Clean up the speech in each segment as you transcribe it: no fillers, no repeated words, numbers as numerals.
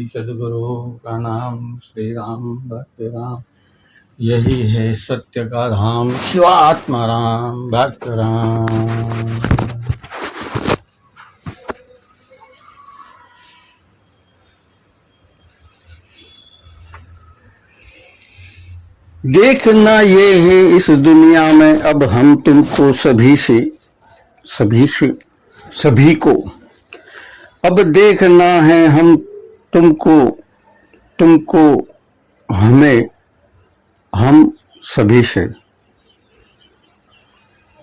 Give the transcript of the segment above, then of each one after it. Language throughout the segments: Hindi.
सद्गुरु का नाम श्री राम भक्त राम, यही है सत्य का धाम, शिवात्मा राम भक्त राम। देखना ये है इस दुनिया में अब हम तुमको सभी को अब देखना है हम तुमको हमें, हम सभी से।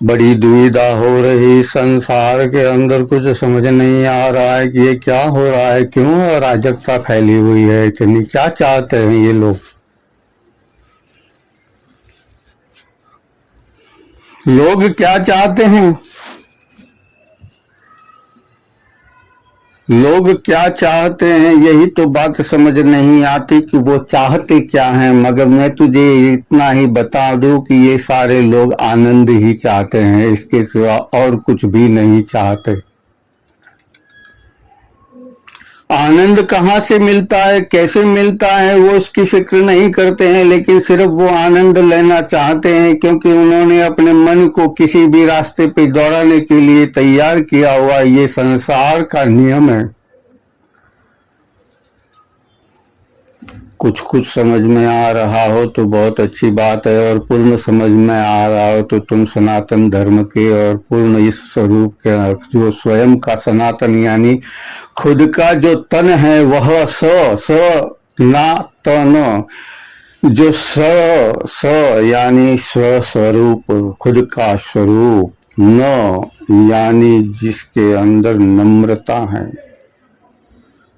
बड़ी दुविधा हो रही संसार के अंदर, कुछ समझ नहीं आ रहा है कि ये क्या हो रहा है, क्यों अराजकता फैली हुई है इतनी, क्या चाहते हैं ये लोग। लोग क्या चाहते हैं, लोग क्या चाहते हैं, यही तो बात समझ नहीं आती कि वो चाहते क्या हैं। मगर मैं तुझे इतना ही बता दूं कि ये सारे लोग आनंद ही चाहते हैं, इसके सिवा और कुछ भी नहीं चाहते। आनंद कहाँ से मिलता है, कैसे मिलता है, वो उसकी फिक्र नहीं करते हैं, लेकिन सिर्फ वो आनंद लेना चाहते हैं, क्योंकि उन्होंने अपने मन को किसी भी रास्ते पे दौड़ाने के लिए तैयार किया हुआ। ये संसार का नियम है। कुछ समझ में आ रहा हो तो बहुत अच्छी बात है, और पूर्ण समझ में आ रहा हो तो तुम सनातन धर्म के और पूर्ण इस स्वरूप के, जो स्वयं का सनातन यानी खुद का जो तन है वह ना तन, जो स यानी स्वस्वरूप, खुद का स्वरूप, न यानी जिसके अंदर नम्रता है,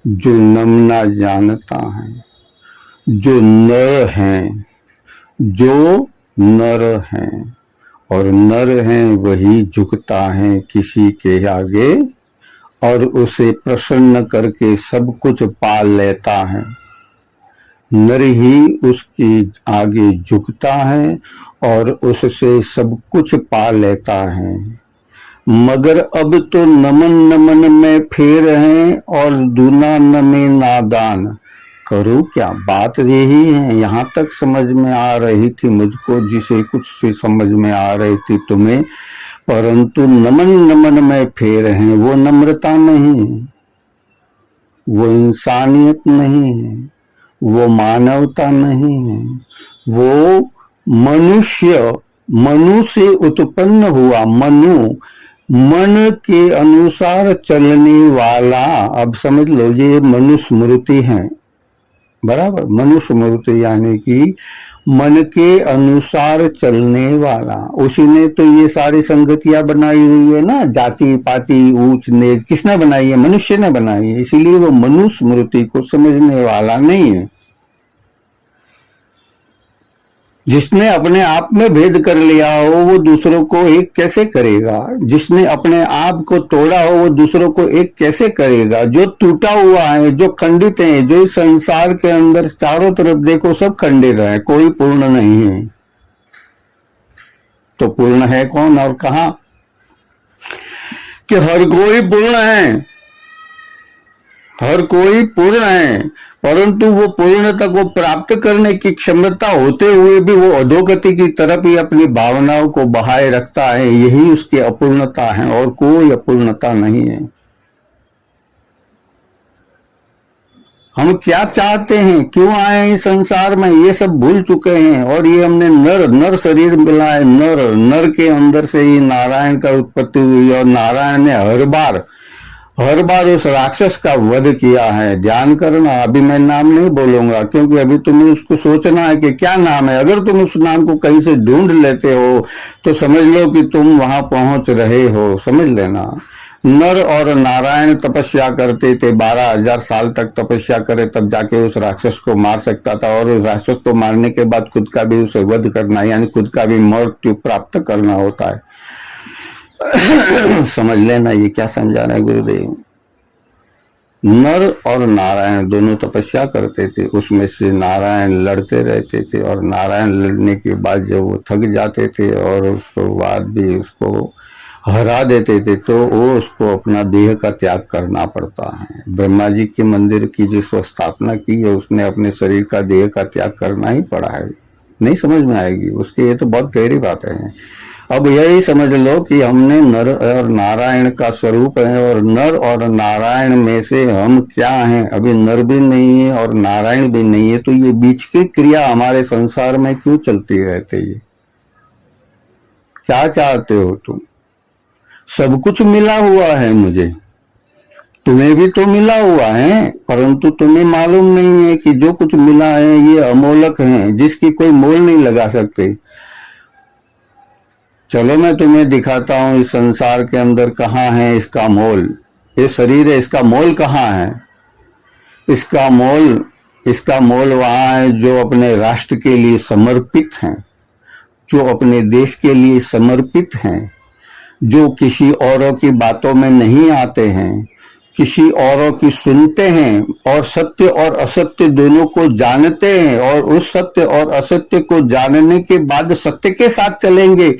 जो नमना जानता है, जो नर हैं, जो नर हैं, और नर हैं वही झुकता है किसी के आगे और उसे प्रसन्न करके सब कुछ पा लेता है। नर ही उसके आगे झुकता है और उससे सब कुछ पा लेता है। मगर अब तो नमन में फेर हैं और दूना नमे नादान। करूं क्या, बात यही है। यहाँ तक समझ में आ रही थी मुझको, जिसे कुछ से समझ में आ रही थी तुम्हें, परंतु नमन में फेर हैं। वो नम्रता नहीं है, वो इंसानियत नहीं है, वो मानवता नहीं है, वो मनु से उत्पन्न हुआ, मन के अनुसार चलने वाला। अब समझ लो ये मनुस्मृति है, बराबर। मनुस्मृति यानी कि मन के अनुसार चलने वाला। उसी ने तो ये सारी संगतियां बनाई हुई है ना, जाति पाति ऊंच नीच, किसने बनाई है, मनुष्य ने बनाई है। इसीलिए वो मनुस्मृति को समझने वाला नहीं है। जिसने अपने आप में भेद कर लिया हो वो दूसरों को एक कैसे करेगा। जिसने अपने आप को तोड़ा हो वो दूसरों को एक कैसे करेगा। जो टूटा हुआ है, जो खंडित है, जो इस संसार के अंदर चारों तरफ देखो सब खंडित है, कोई पूर्ण नहीं है। तो पूर्ण है कौन और कहां, कि हर कोई पूर्ण है, हर कोई पूर्ण है, परंतु वो पूर्णता को प्राप्त करने की क्षमता होते हुए भी वो अधोगति की तरफ ही अपनी भावनाओं को बहाए रखता है। यही उसकी अपूर्णता है और कोई अपूर्णता नहीं है। हम क्या चाहते हैं, क्यों आए हैं इस संसार में, ये सब भूल चुके हैं। और ये हमने नर शरीर मिला है। नर के अंदर से ही नारायण का उत्पत्ति हुई, और नारायण ने हर बार उस राक्षस का वध किया है। ध्यान करना, अभी मैं नाम नहीं बोलूंगा, क्योंकि अभी तुम्हें उसको सोचना है कि क्या नाम है। अगर तुम उस नाम को कहीं से ढूंढ लेते हो तो समझ लो कि तुम वहां पहुंच रहे हो, समझ लेना। नर और नारायण तपस्या करते थे, 12,000 साल तक तपस्या करे तब जाके उस राक्षस को मार सकता था। और उस राक्षस को मारने के बाद खुद का भी उसे वध करना, यानी खुद का भी मृत्यु प्राप्त करना होता है। समझ लेना ये क्या समझा रहे गुरुदेव। नर और नारायण दोनों तपस्या करते थे, उसमें से नारायण लड़ते रहते थे, और नारायण लड़ने के बाद जब वो थक जाते थे और उसको बाद भी उसको हरा देते थे तो वो उसको अपना देह का त्याग करना पड़ता है। ब्रह्मा जी के मंदिर की जिस स्थापना की है उसने अपने शरीर का देह का त्याग करना ही पड़ा है। नहीं समझ में आएगी उसकी, ये तो बहुत गहरी बातें हैं। अब यही समझ लो कि हमने नर और नारायण का स्वरूप है, और नर और नारायण में से हम क्या हैं? अभी नर भी नहीं है और नारायण भी नहीं है, तो ये बीच की क्रिया हमारे संसार में क्यों चलती रहती है? क्या चाहते हो तुम? सब कुछ मिला हुआ है मुझे, तुम्हें भी तो मिला हुआ है, परंतु तुम्हें मालूम नहीं है कि जो कुछ मिला है ये अमोलक है, जिसकी कोई मोल नहीं लगा सकते। चलो मैं तुम्हें दिखाता हूं इस संसार के अंदर कहाँ है इसका मोल। ये शरीर है, इसका मोल कहाँ है? इसका मोल वहां है जो अपने राष्ट्र के लिए समर्पित हैं, जो अपने देश के लिए समर्पित हैं, जो किसी औरों की बातों में नहीं आते हैं, किसी औरों की सुनते हैं और सत्य और असत्य दोनों को जानते हैं, और उस सत्य और असत्य को जानने के बाद सत्य के साथ चलेंगे,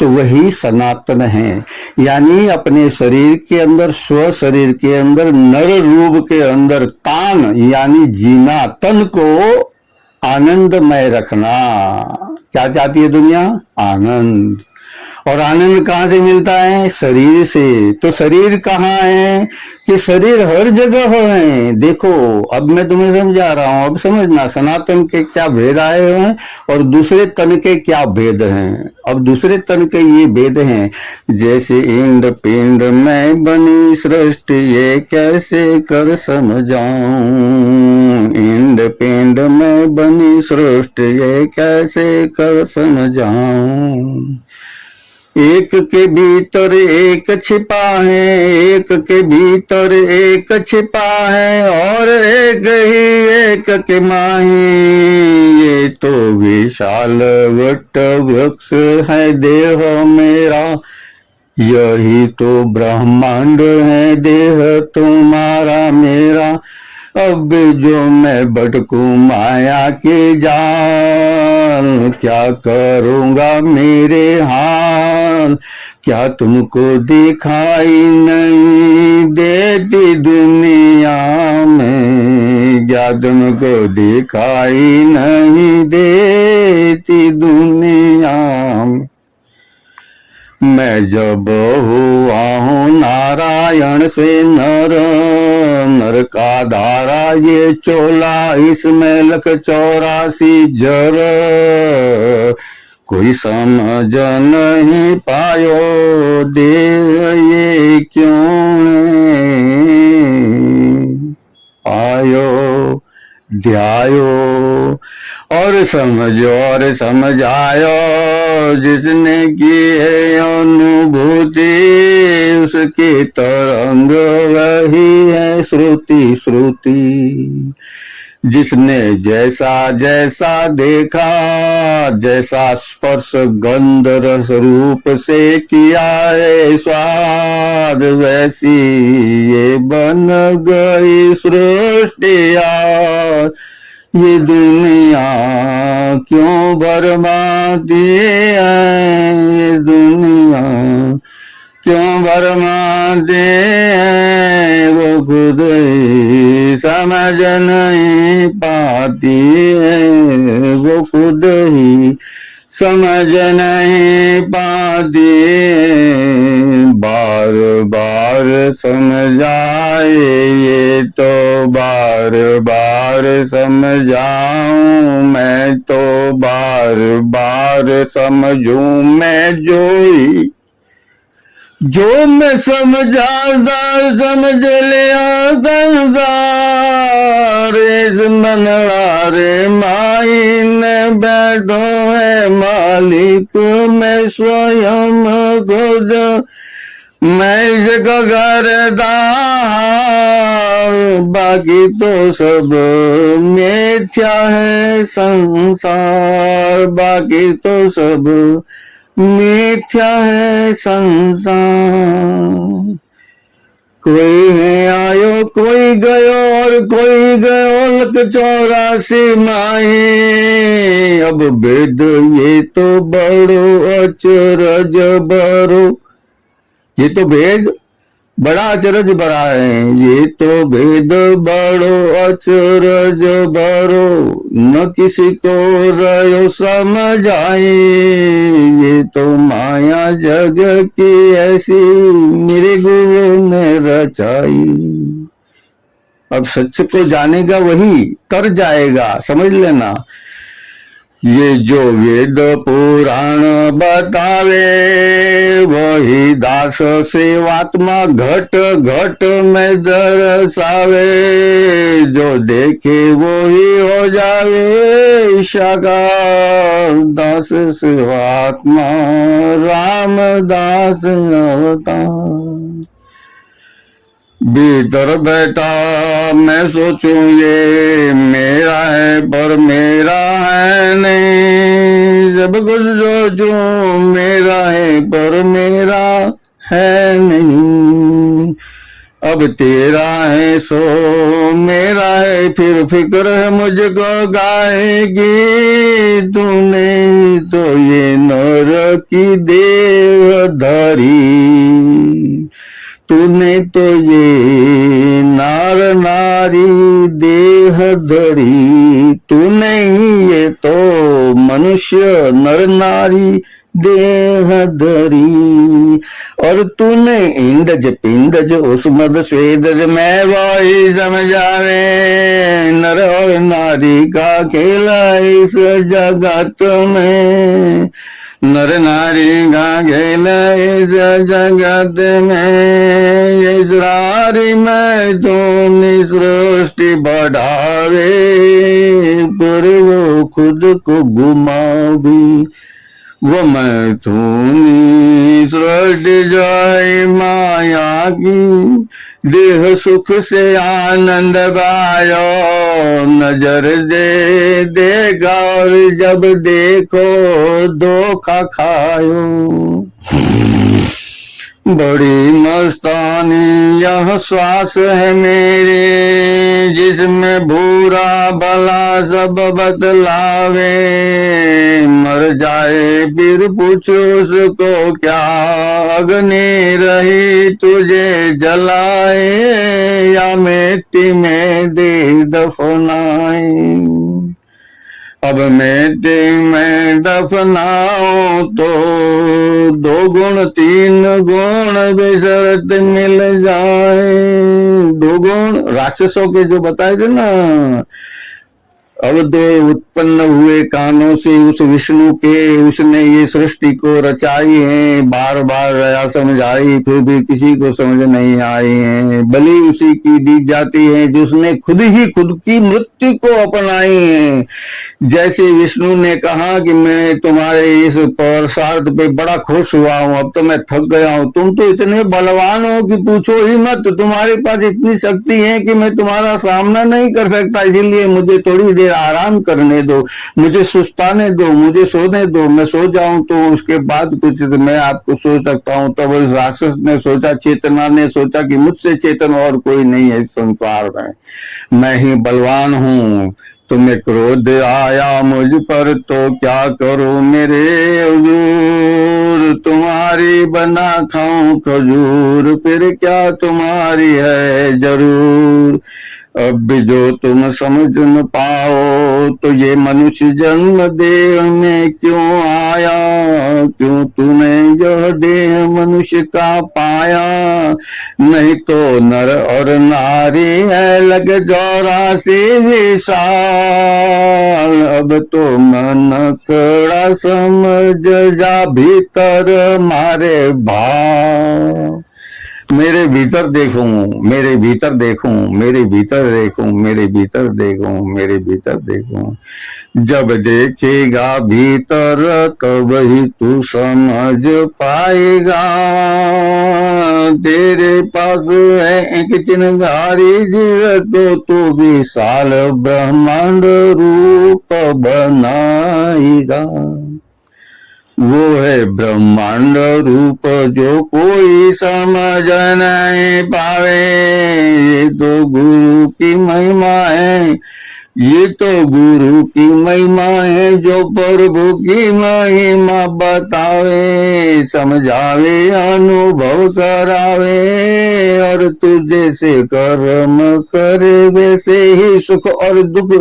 तो वही सनातन है। यानी अपने शरीर के अंदर, स्व शरीर के अंदर, नर रूप के अंदर तान यानी जीना, तन को आनंदमय रखना। क्या चाहती है दुनिया? आनंद। और आनंद कहाँ से मिलता है? शरीर से। तो शरीर कहाँ है? कि शरीर हर जगह है। देखो अब मैं तुम्हें समझा रहा हूं, अब समझना सनातन के क्या भेद आए हैं और दूसरे तन के क्या भेद हैं। अब दूसरे तन के ये भेद हैं, जैसे इंड पिंड में बनी सृष्टि ये कैसे कर समझाऊं, इंड पिंड में बनी सृष्टि ये कैसे कर समझाऊं। एक के भीतर एक छिपा है, एक के भीतर एक छिपा है, और एक ही एक के माही, ये तो विशाल वट वृक्ष है देह मेरा, यही तो ब्रह्मांड है देह तुम्हारा मेरा। अब जो मैं भटकूं माया के जाल, क्या करूंगा मेरे हाल, क्या तुमको दिखाई नहीं देती दुनिया में, क्या तुमको दिखाई नहीं देती दुनिया में। मैं जब हुआ हूँ नारायण से नर, नर का धारा ये चोला, इसमें 184 जर, कोई समझ नहीं पायो देव ये क्यों आयो। ध्यायो और समझो और समझायो, जिसने की है अनुभूति उसकी तरंग वही है श्रुति श्रुति। जिसने जैसा जैसा देखा, जैसा स्पर्श गंध रस रूप से किया है स्वाद, वैसी ये बन गई सृष्टिया। ये दुनिया क्यों बर्बादी है, ये दुनिया क्यों बर्बादी है, वो खुद ही समझ नहीं पाती है, वो खुद ही समझ नहीं पाती है। बार बार समझाए ये तो बार बार समझाऊं, मैं तो बार बार समझूं मैं जो मैं समझाता समझ लिया संसार, इस मनवारे माई ने बैठो है मालिक मैं स्वयं खुद, मैं इसका करदार, बाकी तो सब मिथ्या है संसार, बाकी तो सब मिथ्या है संसार। कोई है आयो कोई गयो और कोई गयो 184 माही, अब भेद ये तो बड़ो अचरज बड़ो, ये तो भेद बड़ा अचरज बड़ा है, ये तो भेद बड़ो अचरज बड़ो, न किसी को रयो समझाए, ये तो माया जग की ऐसी मेरे गुरु ने रचाई। अब सच को जानेगा वही तर जाएगा, समझ लेना। ये जो वेद पुराण बतावे वही दास सेवात्मा घट घट में दर्शावे, जो देखे वही हो जावे साकार दास सेवात्मा रामदास अवतार। भीतर बैठा मैं सोचूं ये मेरा है पर मेरा है नहीं, सब कुछ सोचूं मेरा है पर मेरा है नहीं, अब तेरा है सो मेरा है, फिर फिक्र है मुझको गाएगी, तूने तो ये नर की देह धरी, तूने तो ये नार नारी देह धरी, तूने ही ये तो मनुष्य नर नारी देह धरी, और तूने इंद्रज पिंडज उस्मद स्वेदज मैं वही समझावे, नर और नारी का खेला इस जगत में, नर नारी का खेल इस जगत में, इस नारी में तूने सृष्टि बढ़ावे, पर वो खुद को घुमावी, वो मैं तूनी सृष्टि जाए माया की, देह सुख से आनंद पायो, नजर से देखा और जब देखो धोखा खायो, बड़ी मस्तानी यह श्वास है मेरे, जिसमें बुरा भला सब बतलावे, मर जाए फिर पूछो उसको क्या, अग्नि रही तुझे जलाए, या मिट्टी में दे दफनाए, अब मिट्टी में दफनाओ तो दो गुण तीन गुण बेशर्त मिल जाए, दो गुण राक्षसों के जो बताए थे ना, अब दो उत्पन्न हुए कानों से उस विष्णु के, उसने ये सृष्टि को रचाई है, बार बार रया समझाई फिर भी किसी को समझ नहीं आई है, बलि उसी की दी जाती है जिसने खुद ही खुद की मृत्यु को अपनाई है। जैसे विष्णु ने कहा कि मैं तुम्हारे इस पुरुषार्थ पे बड़ा खुश हुआ हूं, अब तो मैं थक गया हूं, तुम तो इतने बलवान हो कि पूछो ही मत, तुम्हारे पास इतनी शक्ति है कि मैं तुम्हारा सामना नहीं कर सकता, इसीलिए मुझे थोड़ी देर आराम करने दो, मुझे सुस्ताने दो, मुझे सोने दो, मैं सो जाऊं तो उसके बाद कुछ मैं आपको सो सकता हूं। तब उस राक्षस ने सोचा, चेतना ने सोचा कि मुझसे चेतन और कोई नहीं है इस संसार में, मैं ही बलवान हूं, तुम्हें क्रोध आया मुझ पर तो क्या करो मेरे हुजूर, तुम्हारी बना खाऊं खजूर, फिर क्या तुम्हारी है जरूर, अब भी जो तुम समझ न पाओ तो ये मनुष्य जन्म देह में क्यों आया, क्यों तूने यह देह मनुष्य का पाया, नहीं तो नर और नारी है लग 84 साल, अब तो मन कड़ा समझ जा भीतर मारे भाव, मेरे भीतर देखूं, मेरे भीतर देखूं, मेरे भीतर देखूं, मेरे भीतर देखूं, मेरे भीतर देखूं, जब देखेगा भीतर तब ही तू समझ पाएगा, तेरे पास है एक चिनगारी जीव को तू विशाल ब्रह्मांड रूप बनाएगा, वो है ब्रह्मांड रूप जो कोई समझ नहीं पावे, ये तो गुरु की महिमा है, ये तो गुरु की महिमा है, जो प्रभु की महिमा बतावे, समझावे, अनुभव करावे। और तू जैसे कर्म करे वैसे ही सुख और दुख,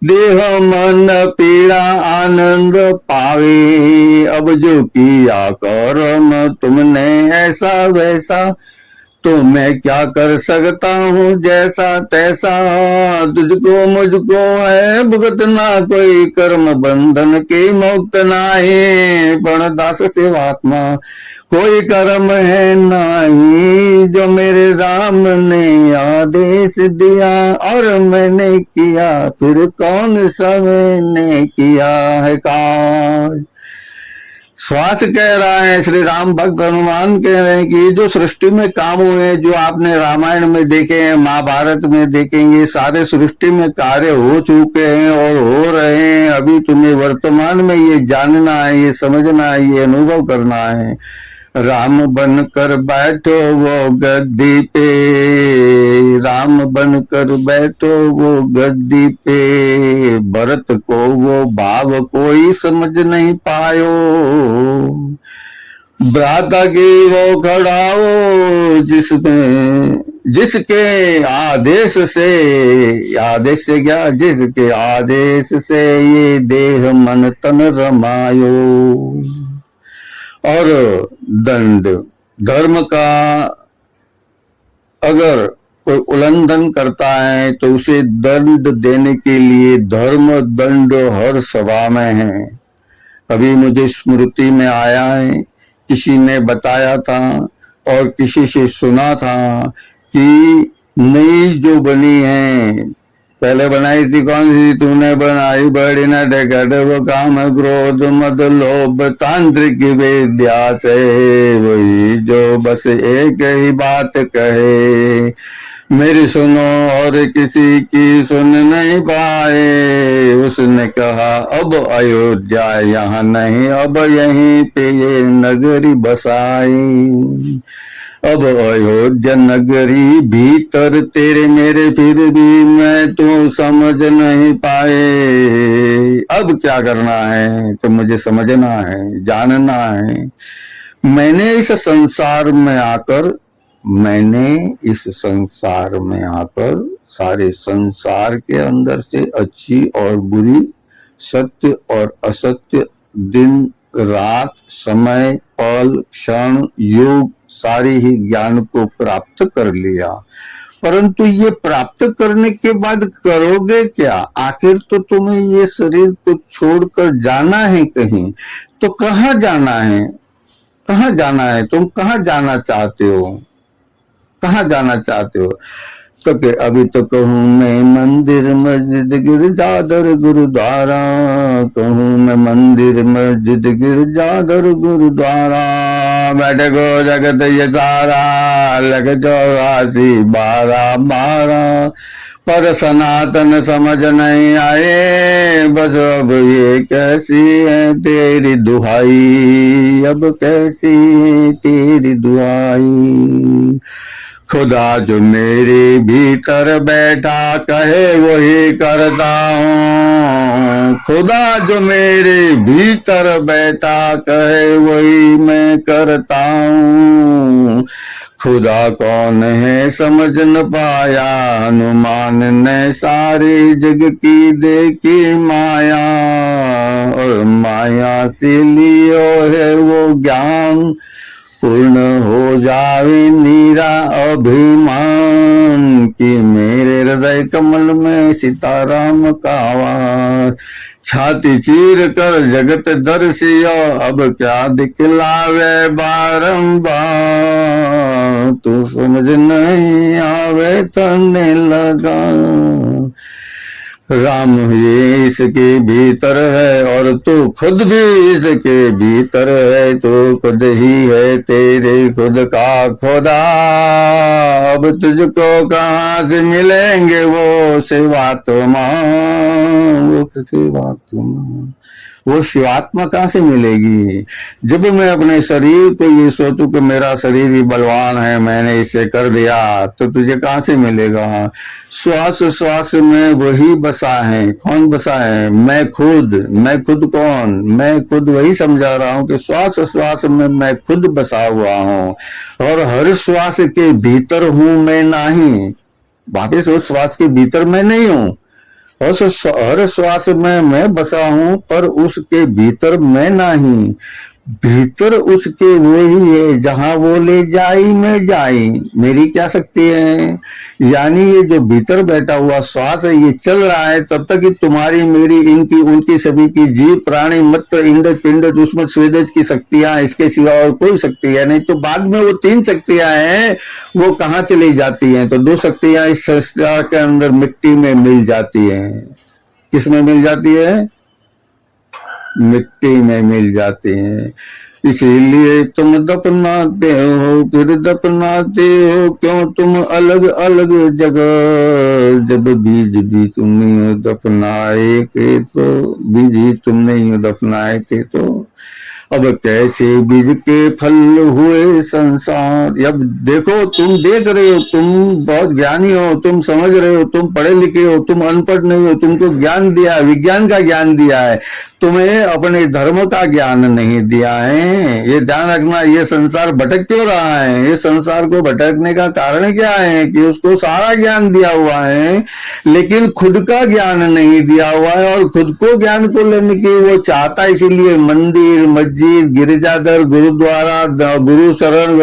देह मन पीड़ा आनंद पावे। अब जो किया कर्म तुमने ऐसा वैसा, तो मैं क्या कर सकता हूँ जैसा तैसा। तुझको मुझको है भुगतना, कोई कर्म बंधन के मुक्त नाहीं। पण दास सेवात्मा कोई कर्म है नहीं, जो मेरे राम ने आदेश दिया और मैंने किया, फिर कौन समय ने किया है काज। श्वास कह रहा है, श्री राम भक्त हनुमान कह रहे हैं कि जो सृष्टि में काम हुए, जो आपने रामायण में देखे हैं, महाभारत में देखेंगे, सारे सृष्टि में कार्य हो चुके हैं और हो रहे हैं। अभी तुम्हें वर्तमान में ये जानना है, ये समझना है, ये अनुभव करना है। राम बन कर बैठो वो गद्दी पे, राम बन कर बैठो वो गद्दी पे, भरत को वो भाव कोई समझ नहीं पायो, भ्राता की वो खड़ाओ जिसमें जिसके आदेश से क्या, जिसके आदेश से ये देह मन तन रमायो। और दंड, धर्म का अगर कोई उल्लंघन करता है तो उसे दंड देने के लिए धर्म दंड हर सभा में है। अभी मुझे स्मृति में आया है, किसी ने बताया था और किसी से सुना था कि नई जो बनी है, पहले बनाई थी कौन सी, तूने बनाई बड़ी नटखट वो काम क्रोध मद लोभ तांत्रिक विद्या से, वही जो बस एक ही बात कहे, मेरी सुनो और किसी की सुन नहीं पाए। उसने कहा अब अयोध्या यहाँ नहीं, अब यहीं पे ये नगरी बसाई। अब अयोध्या नगरी भीतर तेरे मेरे, फिर भी मैं तू समझ नहीं पाए। अब क्या करना है तो मुझे समझना है, जानना है। मैंने इस संसार में आकर सारे संसार के अंदर से अच्छी और बुरी, सत्य और असत्य, दिन रात, समय पल क्षण युग, सारी ही ज्ञान को प्राप्त कर लिया। परंतु ये प्राप्त करने के बाद करोगे क्या? आखिर तो तुम्हें ये शरीर को छोड़कर जाना है कहीं, तो कहाँ जाना है? कहाँ जाना है? तुम कहाँ जाना चाहते हो? कहाँ जाना चाहते हो? तो के अभी तो कहूँ मैं मंदिर मस्जिद गिरजादर गुरुद्वारा, कहूँ मैं मंदिर मस्जिद गिरजादर गुरुद्वारा, बैठे को जगत ये सारा, लग 84 12 12, पर सनातन समझ नहीं आए। बस अब ये कैसी है तेरी दुहाई, अब कैसी है तेरी दुहाई। खुदा जो मेरे भीतर बैठा कहे वही करता हूँ, खुदा जो मेरे भीतर बैठा कहे वही मैं करता हूँ। खुदा कौन है समझ न पाया, हनुमान ने सारी जग की देखी माया, और माया से लियो है वो ज्ञान, पूर्ण हो जावे नीरा अभिमान, कि मेरे हृदय कमल में सीताराम का आवाज। छाती चीर कर जगत दर्शियो, अब क्या दिखलावे बारंबार, तू समझ नहीं आवे तने लगा। राम ये इसके भीतर है और तू खुद भी इसके भीतर है, तू खुद ही है तेरे खुद का खुदा। अब तुझको कहाँ से मिलेंगे वो सिवा तुम, वो सिवा तुम। वो शिवात्मा कहाँ से मिलेगी? जब मैं अपने शरीर को ये सोचूं कि मेरा शरीर ही बलवान है, मैंने इसे कर दिया, तो तुझे कहाँ से मिलेगा? श्वास श्वास में वही बसा है। कौन बसा है? मैं खुद। मैं खुद कौन? मैं खुद वही समझा रहा हूं कि श्वास श्वास में मैं खुद बसा हुआ हूं, और हर श्वास के भीतर हूं मैं नहीं। वापिस उस श्वास के भीतर मैं नहीं हूं, हर श्वास में मैं बसा हूं, पर उसके भीतर मैं नहीं। भीतर उसके वही है जहां वो ले जाई मैं जाई। मेरी क्या शक्ति है? यानी ये जो भीतर बैठा हुआ श्वास है, ये चल रहा है तब तक कि तुम्हारी मेरी इनकी उनकी सभी की जीव प्राणी मत्र इंद्र पिंड दुष्मत स्वेदज की शक्तियां, इसके सिवा और कोई शक्ति है नहीं। तो बाद में वो 3 शक्तियां हैं, वो कहाँ चली जाती हैं? तो 2 शक्तियां इस संसार के अंदर मिट्टी में मिल जाती हैं। किस में मिल जाती है? मिट्टी में मिल जाते हैं। इसीलिए तुम दफनाते हो, फिर दफनाते हो क्यों तुम अलग अलग जगह? जब बीज भी तुम नहीं दफनाए थे, तो बीज ही तुम नहीं दफनाए थे, तो अब कैसे बीज के फल हुए संसार? अब देखो, तुम देख रहे हो, तुम बहुत ज्ञानी हो, तुम समझ रहे हो, तुम पढ़े लिखे हो, तुम अनपढ़ नहीं हो, तुमको ज्ञान दिया है, विज्ञान का ज्ञान दिया है, तुम्हें अपने धर्म का ज्ञान नहीं दिया है। ये ध्यान रखना। ये संसार भटक क्यों रहा है? ये संसार को भटकने का कारण क्या है? कि उसको सारा ज्ञान दिया हुआ है, लेकिन खुद का ज्ञान नहीं दिया हुआ है, और खुद को ज्ञान को लेने की वो चाहता, इसीलिए मंदिर मस्जिद गिरिजाघर गुरुद्वारा गुरु शरण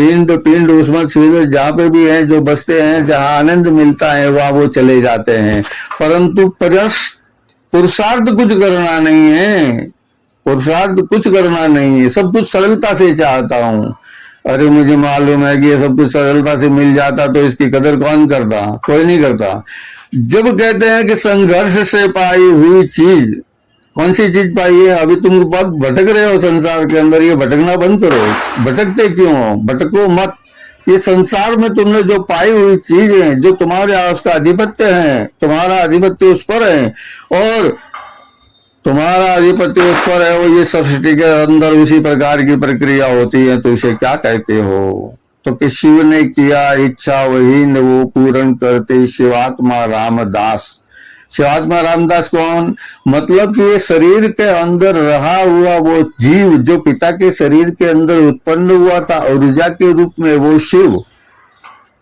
इंद्र पिंड उस्मत शिविर जहाँ पे भी है, जो बसते हैं, जहाँ आनंद मिलता है, वहां वो चले जाते हैं। परंतु पुरुषार्थ कुछ करना नहीं है, पुरुषार्थ कुछ करना नहीं है, सब कुछ सरलता से चाहता हूँ। अरे मुझे मालूम है कि ये सब कुछ सरलता से मिल जाता तो इसकी कदर कौन करता? कोई नहीं करता। जब कहते हैं कि संघर्ष से पाई हुई चीज, कौन सी चीज पाई है? अभी तुम बहुत भटक रहे हो संसार के अंदर, ये भटकना बंद करो। भटकते क्यों हो? भटको मत। ये संसार में तुमने जो पाई हुई चीज है, जो तुम्हारे उसका आधिपत्य है, तुम्हारा आधिपत्य उस पर है, और तुम्हारा आधिपत्य उस पर है, वो ये सृष्टि के अंदर उसी प्रकार की प्रक्रिया होती है, तो इसे क्या कहते हो? तो कि शिव ने किया इच्छा वही न वो पूर्ण करते, शिवात्मा रामदास। शिवात्मा रामदास कौन? मतलब कि ये शरीर के अंदर रहा हुआ वो जीव, जो पिता के शरीर के अंदर उत्पन्न हुआ था ऊर्जा के रूप में, वो शिव।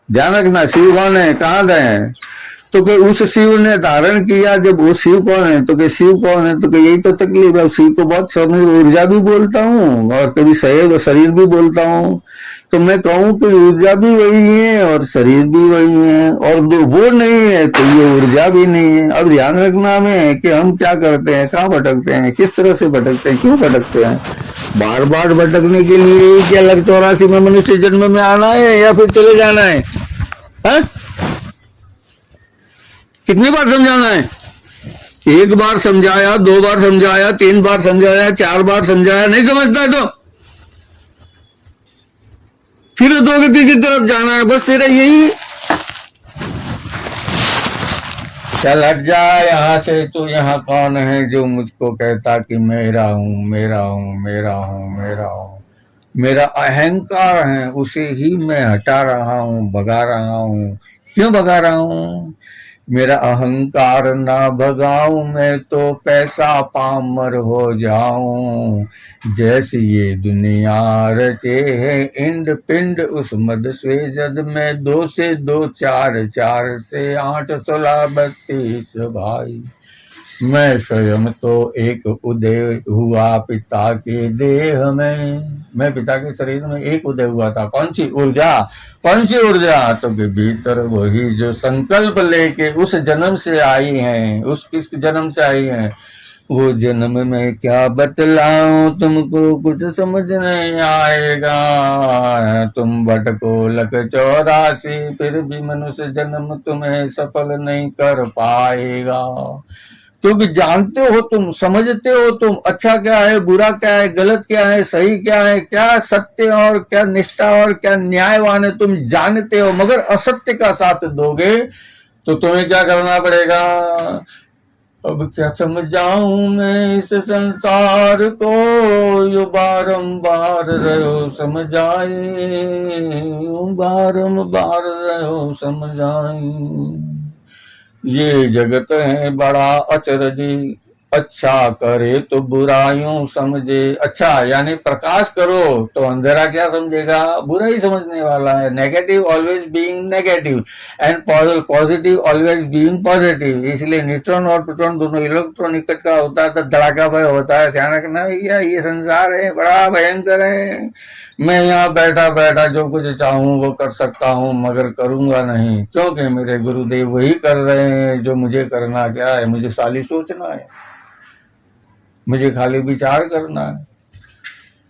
ध्यान रखना, शिव कौन है? कहाँ गए? तो कि उस शिव ने धारण किया। जब वो शिव कौन है? तो कि शिव कौन है? तो कि यही तो तकलीफ है। शिव को बहुत समझ, ऊर्जा भी बोलता हूँ और कभी शरीर भी बोलता हूँ। तो मैं कहूँ कि ऊर्जा भी वही है और शरीर भी वही है, और वो नहीं है तो ये ऊर्जा भी नहीं है। अब ध्यान रखना हमें कि हम क्या करते हैं, कहाँ भटकते हैं, किस तरह से भटकते हैं, क्यों भटकते हैं। बार बार भटकने के लिए क्या लग 84 में मनुष्य जन्म में आना है या फिर चले जाना है? हा? कितनी बार समझाना है? 1 बार समझाया, 2 बार समझाया, 3 बार समझाया, 4 बार समझाया, नहीं समझता है तो फिर अधोगति की तरफ जाना है। बस तेरा यही, चल हट जा यहाँ से। तू यहाँ कौन है जो मुझको कहता कि मेरा हूं, मेरा हूं, मेरा हूं, मेरा हूं। मेरा अहंकार है, उसे ही मैं हटा रहा हूं, भगा रहा हूं। क्यों भगा रहा हूं? मेरा अहंकार ना भगाऊं मैं तो पैसा पामर हो जाऊं। जैसे ये दुनिया रचे है इंड पिंड उस मद स्वेजद में, 2 से 2 4, 4 से 8 16 32 भाई। मैं स्वयं तो एक उदय हुआ पिता के देह में। मैं पिता के शरीर में एक उदय हुआ था। कौन सी ऊर्जा? कौन सी ऊर्जा? तो के भीतर वही जो संकल्प लेके उस जन्म से आई है। उस किस जन्म से आई है? वो जन्म में क्या बतलाऊं तुमको, कुछ समझ नहीं आएगा। तुम भटको लक 84, फिर भी मनुष्य जन्म तुम्हें सफल नहीं कर पाएगा। क्योंकि जानते हो तुम, समझते हो तुम, अच्छा क्या है, बुरा क्या है, गलत क्या है, सही क्या है, क्या सत्य और क्या निष्ठा और क्या न्यायवान है, तुम जानते हो। मगर असत्य का साथ दोगे तो तुम्हें क्या करना पड़ेगा? अब क्या समझाऊं मैं इस संसार को, यो बारंबार रहो समझाए, यो बारंबार रहो समझाए। ये जगत है बड़ा अचरजी, अच्छा करे तो बुराइयों समझे। अच्छा यानी प्रकाश करो तो अंधेरा क्या समझेगा, बुरा ही समझने वाला है। Negative always being negative and positive always being positive. इसलिए न्यूट्रॉन और प्रोटॉन दोनों इलेक्ट्रॉन इकट्ठा होता है तो धड़ाका भय होता है। ध्यान रखना भैया, ये संसार है बड़ा भयंकर है। मैं यहाँ बैठा बैठा जो कुछ चाहूँ वो कर सकता हूँ, मगर करूंगा नहीं, क्योंकि मेरे गुरुदेव वही कर रहे हैं जो मुझे करना क्या है। मुझे खाली सोचना है, मुझे खाली विचार करना है।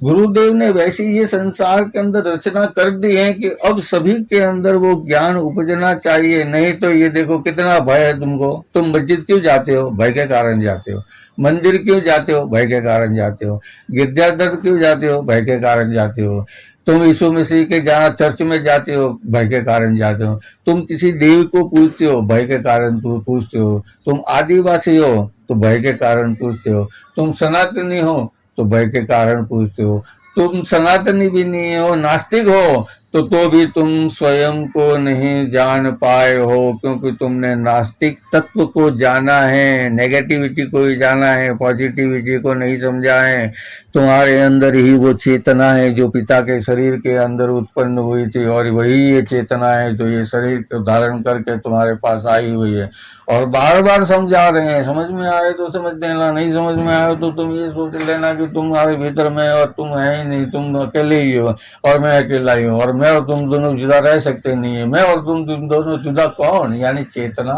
गुरुदेव ने वैसी ये संसार के अंदर रचना कर दी है कि अब सभी के अंदर वो ज्ञान उपजना चाहिए। नहीं तो ये देखो कितना भय है तुमको। तुम मस्जिद क्यों जाते हो, भय के कारण जाते हो। मंदिर क्यों जाते हो, भय के कारण जाते हो। गिरजाघर क्यों जाते हो, भय के कारण जाते हो। तुम यीशु मसीह के जहाँ चर्च में जाते हो, भय के कारण जाते हो। तुम किसी देव को पूजते हो, भय के कारण पूजते हो। तुम आदिवासी हो तो भय के कारण पूजते हो। तुम सनातनी हो तो भय के कारण पूछते हो। तुम सनातनी भी नहीं हो, नास्तिक हो तो भी तुम स्वयं को नहीं जान पाए हो, क्योंकि तुमने नास्तिक तत्व को जाना है, नेगेटिविटी को ही जाना है, पॉजिटिविटी को नहीं समझा है। तुम्हारे अंदर ही वो चेतना है जो पिता के शरीर के अंदर उत्पन्न हुई थी, और वही ये चेतना है जो ये शरीर को धारण करके तुम्हारे पास आई हुई है। और बार बार समझा रहे हैं, समझ में आए तो समझ लेना, नहीं समझ में आए तो तुम ये सोच लेना कि तुम्हारे भीतर में और तुम है ही नहीं, तुम अकेले ही हो और मैं अकेला ही हूँ, और मैं और तुम दोनों जुदा रह सकते नहीं है। मैं और तुम दोनों जुदा कौन, यानी चेतना।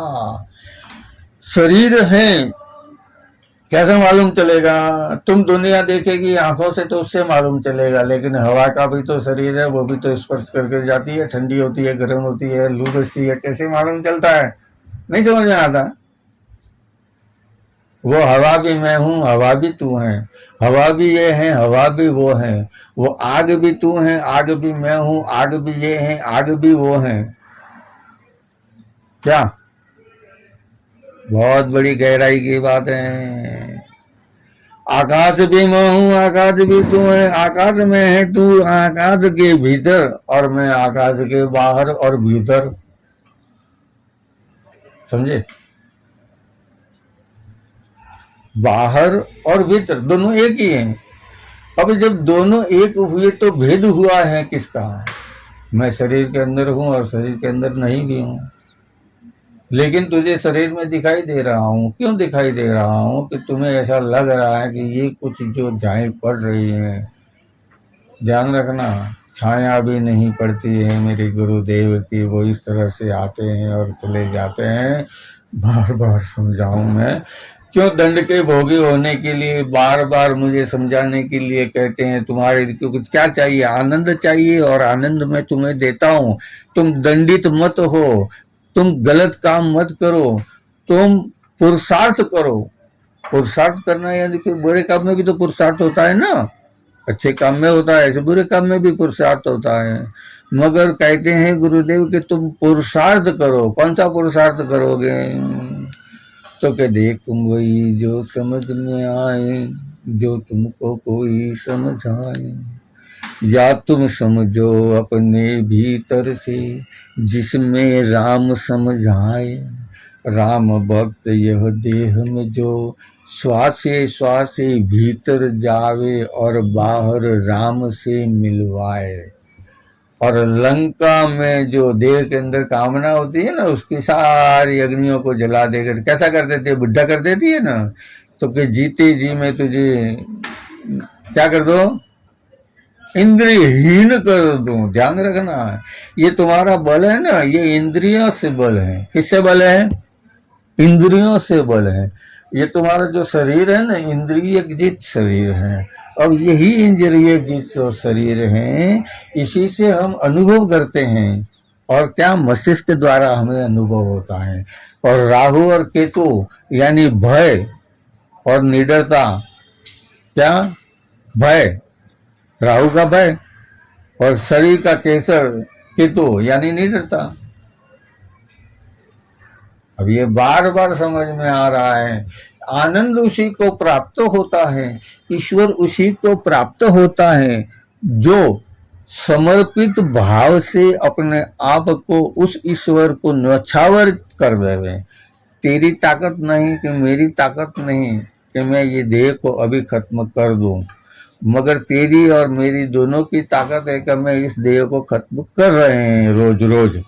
शरीर है कैसे मालूम चलेगा, तुम दुनिया देखेगी आंखों से तो उससे मालूम चलेगा, लेकिन हवा का भी तो शरीर है, वो भी तो स्पर्श करके जाती है, ठंडी होती है, गर्म होती है, लू बजती है, कैसे मालूम चलता है, नहीं समझ में आता। वो हवा भी मैं हूँ, हवा भी तू है, हवा भी ये है, हवा भी वो है। वो आग भी तू है, आग भी मैं हूँ, आग भी ये है, आग भी वो है। क्या बहुत बड़ी गहराई की बात है। आकाश भी मैं हूँ, आकाश भी तू है, आकाश में है तू आकाश के भीतर, और मैं आकाश के बाहर और भीतर। समझे, बाहर और भीतर दोनों एक ही हैं। अब जब दोनों एक हुए तो भेद हुआ है किसका, मैं शरीर के अंदर हूं और शरीर के अंदर नहीं भी हूं, लेकिन तुझे शरीर में दिखाई दे रहा हूं। क्यों दिखाई दे रहा हूं कि तुम्हें ऐसा लग रहा है कि ये कुछ जो जाएं पड़ रही है। ध्यान रखना, छाया भी नहीं पड़ती है मेरे गुरुदेव की, वो इस तरह से आते हैं और चले जाते हैं। बार बार समझाऊं मैं, क्यों दंड के भोगी होने के लिए बार बार मुझे समझाने के लिए कहते हैं। तुम्हारे कुछ क्या चाहिए, आनंद चाहिए, और आनंद मैं तुम्हें देता हूं। तुम दंडित मत हो, तुम गलत काम मत करो, तुम पुरुषार्थ करो। पुरुषार्थ करना यानी कि बुरे काम में भी तो पुरुषार्थ होता है ना, अच्छे काम में होता है, ऐसे बुरे काम में भी पुरुषार्थ होता है। मगर कहते हैं गुरुदेव कि तुम पुरुषार्थ करो। कौन सा पुरुषार्थ करोगे, तो कह देख तुम वही जो समझ में आए, जो तुमको कोई समझाए, या तुम समझो अपने भीतर से जिसमें राम समझाए। राम भक्त यह देह में जो श्वासे श्वासे भीतर जावे, और बाहर राम से मिलवाए। और लंका में जो देह के अंदर कामना होती है ना, उसकी सारी अग्नियों को जला देकर कैसा कर देती है, बुढ़ा कर देती है ना। तो कि जीते जी में तुझे क्या कर दो, इंद्रियहीन कर दूं। ध्यान रखना, ये तुम्हारा बल है ना, ये इंद्रियों से बल है। किससे बल है, इंद्रियों से बल है। ये तुम्हारा जो शरीर है ना, इंद्रिय जित शरीर है। अब यही इंद्रिय जित शरीर है, इसी से हम अनुभव करते हैं। और क्या, मस्तिष्क के द्वारा हमें अनुभव होता है। और राहु और केतु यानी भय और निडरता, क्या, भय, राहु का भय, और शरीर का केसर केतु यानी निडरता। अब ये बार बार समझ में आ रहा है। आनंद उसी को प्राप्त होता है, ईश्वर उसी को प्राप्त होता है जो समर्पित भाव से अपने आप को उस ईश्वर को न्यौछावर कर देवे। तेरी ताकत नहीं कि मेरी ताकत नहीं कि मैं ये देह को अभी खत्म कर दूं, मगर तेरी और मेरी दोनों की ताकत है कि मैं इस देह को खत्म कर रहे हैं, रोज रोज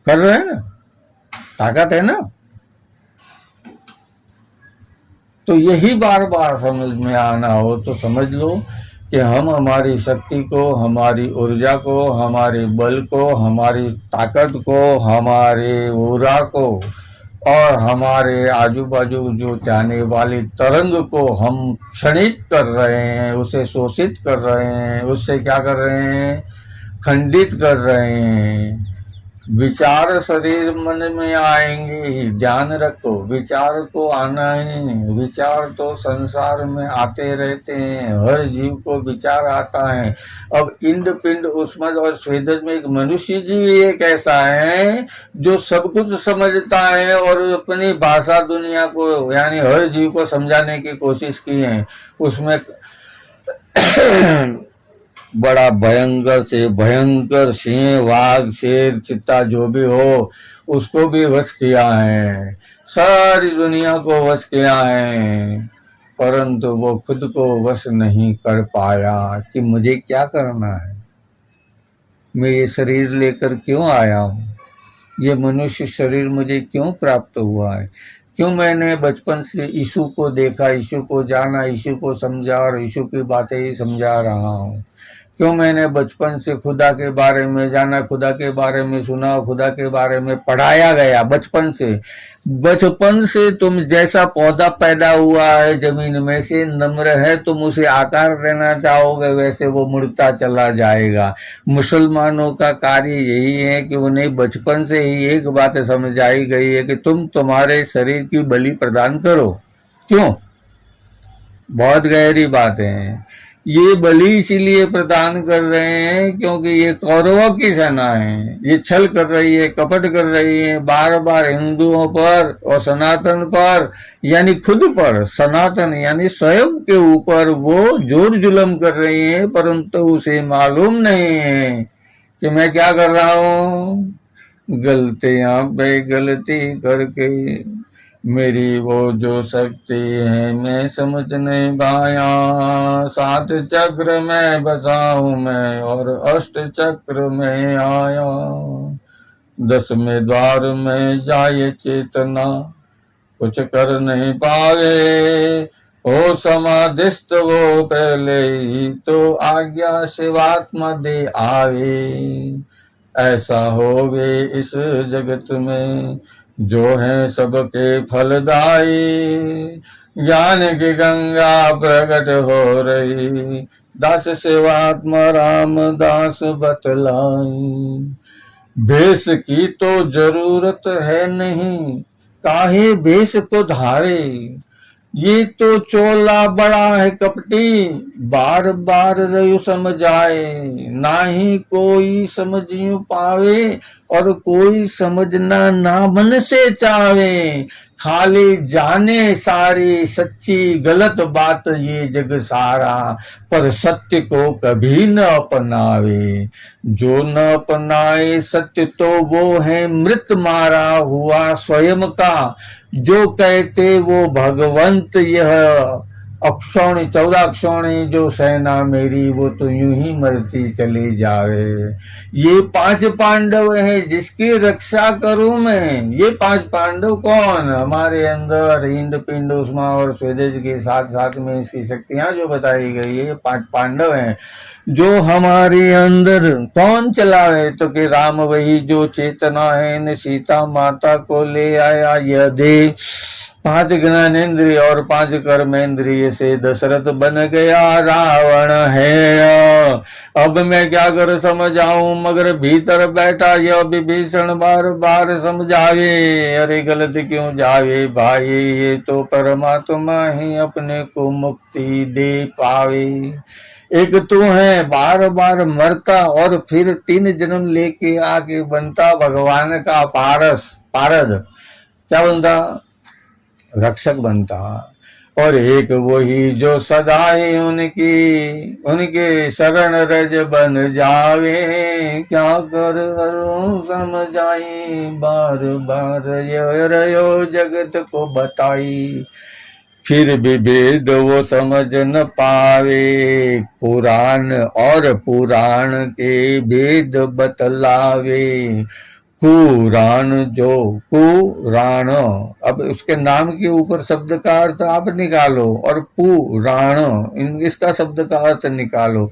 कर रहे हैं ना, ताकत है ना। तो यही बार बार समझ में आना हो तो समझ लो कि हम हमारी शक्ति को, हमारी ऊर्जा को, हमारे बल को, हमारी ताकत को, हमारे ऊर्जा को और हमारे आजू बाजू जो जाने वाली तरंग को हम क्षणित कर रहे हैं, उसे शोषित कर रहे हैं, उससे क्या कर रहे हैं, खंडित कर रहे हैं। विचार शरीर मन में आएंगे ही, ध्यान रखो, विचार तो आना ही, विचार तो संसार में आते रहते हैं, हर जीव को विचार आता है। अब इंड पिंड उष्मज और स्वेदज में एक मनुष्य जीव एक ऐसा है जो सब कुछ समझता है और अपनी भाषा दुनिया को यानी हर जीव को समझाने की कोशिश की है। उसमें बड़ा भयंकर से भयंकर सिंह, वाघ, शेर, चित्ता जो भी हो उसको भी वश किया है, सारी दुनिया को वश किया है, परंतु वो खुद को वश नहीं कर पाया कि मुझे क्या करना है, मैं ये शरीर लेकर क्यों आया हूँ, ये मनुष्य शरीर मुझे क्यों प्राप्त हुआ है, क्यों मैंने बचपन से यीशु को देखा, यीशु को जाना, यीशु को समझा और यीशु की बातें ही समझा रहा हूँ, क्यों मैंने बचपन से खुदा के बारे में जाना, खुदा के बारे में सुना, खुदा के बारे में पढ़ाया गया बचपन से। बचपन से तुम जैसा पौधा पैदा हुआ है जमीन में से, नम्र है, तुम उसे आकार देना चाहोगे वैसे वो मुड़ता चला जाएगा। मुसलमानों का कार्य यही है कि उन्हें बचपन से ही एक बात समझाई गई है कि तुम तुम्हारे शरीर की बलि प्रदान करो। क्यों? बहुत गहरी बात है। ये बलि इसीलिए प्रदान कर रहे हैं क्योंकि ये कौरवों की सेना है, ये छल कर रही है, कपट कर रही है, बार बार हिंदुओं पर और सनातन पर यानी खुद पर, सनातन यानी स्वयं के ऊपर वो जोर जुलम कर रही है, परंतु उसे मालूम नहीं है कि मैं क्या कर रहा हूँ। गलतियां पे गलती करके मेरी वो जो शक्ति है मैं समझ नहीं पाया, 7 चक्र में बसा हूँ मैं और 8 चक्र में आया, 10वें द्वार में जाए चेतना कुछ कर नहीं पावे, हो समाधिस्थ वो पहले ही तो आज्ञा शिवात्मा दे आवे, ऐसा होवे इस जगत में जो है सबके फलदायी, ज्ञान की गंगा प्रकट हो रही, दास सेवात्मा राम दास बतलाई, भेष की तो जरूरत है नहीं, काहे भेष को धारे, ये तो चोला बड़ा है कपटी, बार बार रयु समझाए, ना ही कोई समझ यूं पावे और कोई समझना ना मन से चाहे, खाली जाने सारी सच्ची गलत बात ये जग सारा, पर सत्य को कभी न अपनावे, जो न अपनाए सत्य तो वो है मृत मारा हुआ स्वयं का, जो कहते वो भगवंत यह अक्षौणी 14 अक्षौणी जो सेना मेरी वो तो यूं ही मरती चली जावे, ये 5 पांडव हैं जिसकी रक्षा करूं मैं, ये 5 पांडव कौन, हमारे अंदर इंड पिंड उष्मा और स्वेदज के साथ साथ में इसकी शक्तियां जो बताई गई है, ये 5 पांडव हैं जो हमारे अंदर कौन चलावे, तो कि राम वही जो चेतना है न सीता माता को ले आया, यह दे 5 ज्ञानेन्द्रिय और 5 कर्मेंद्रिय से दशरथ बन गया रावण है, अब मैं क्या कर समझाऊं, मगर भीतर बैठा यह विभीषण बार बार समझावे, अरे गलत क्यों जावे भाई, ये तो परमात्मा ही अपने को मुक्ति दे पावे, एक तू है बार बार मरता और फिर 3 जन्म लेके आके बनता भगवान का पारस पारद, क्या बनता? रक्षक बनता। और एक वही जो सदा ही उनके शरण रज बन जावे, क्या कर समझाई बार बार यो रयो जगत को बताई। फिर भी भेद वो समझ न पावे, कुरान और पुराण के भेद बतलावे। कुरान, अब उसके नाम के ऊपर शब्द का अर्थ आप निकालो और पुराण इसका शब्द का अर्थ निकालो।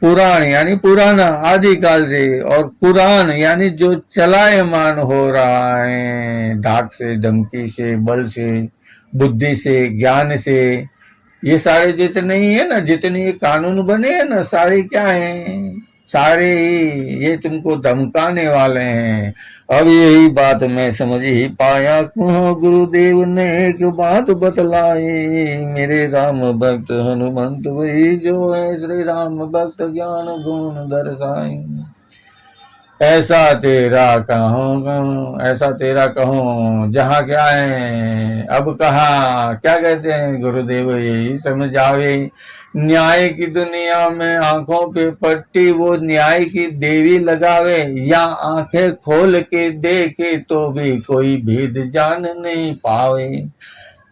पुराण यानी पुराना आदिकाल से, और कुरान यानी जो चलायमान हो रहा है धाक से, धमकी से, बल से, बुद्धि से, ज्ञान से। ये सारे जितने ही है ना, जितने ये कानून बने हैं ना, सारे क्या हैं? सारे ये तुमको धमकाने वाले हैं। अब यही बात मैं समझ ही पाया, गुरुदेव ने एक बात बतलाई। मेरे राम भक्त हनुमंत वही जो है श्री राम भक्त, ज्ञान गुण दर्शाई। ऐसा तेरा कहूँ जहाँ क्या है। अब कहा क्या कहते हैं गुरुदेव, यही समझावे। न्याय की दुनिया में आंखों पे पट्टी वो न्याय की देवी लगावे, या आंखें खोल के देखे तो भी कोई भेद जान नहीं पावे।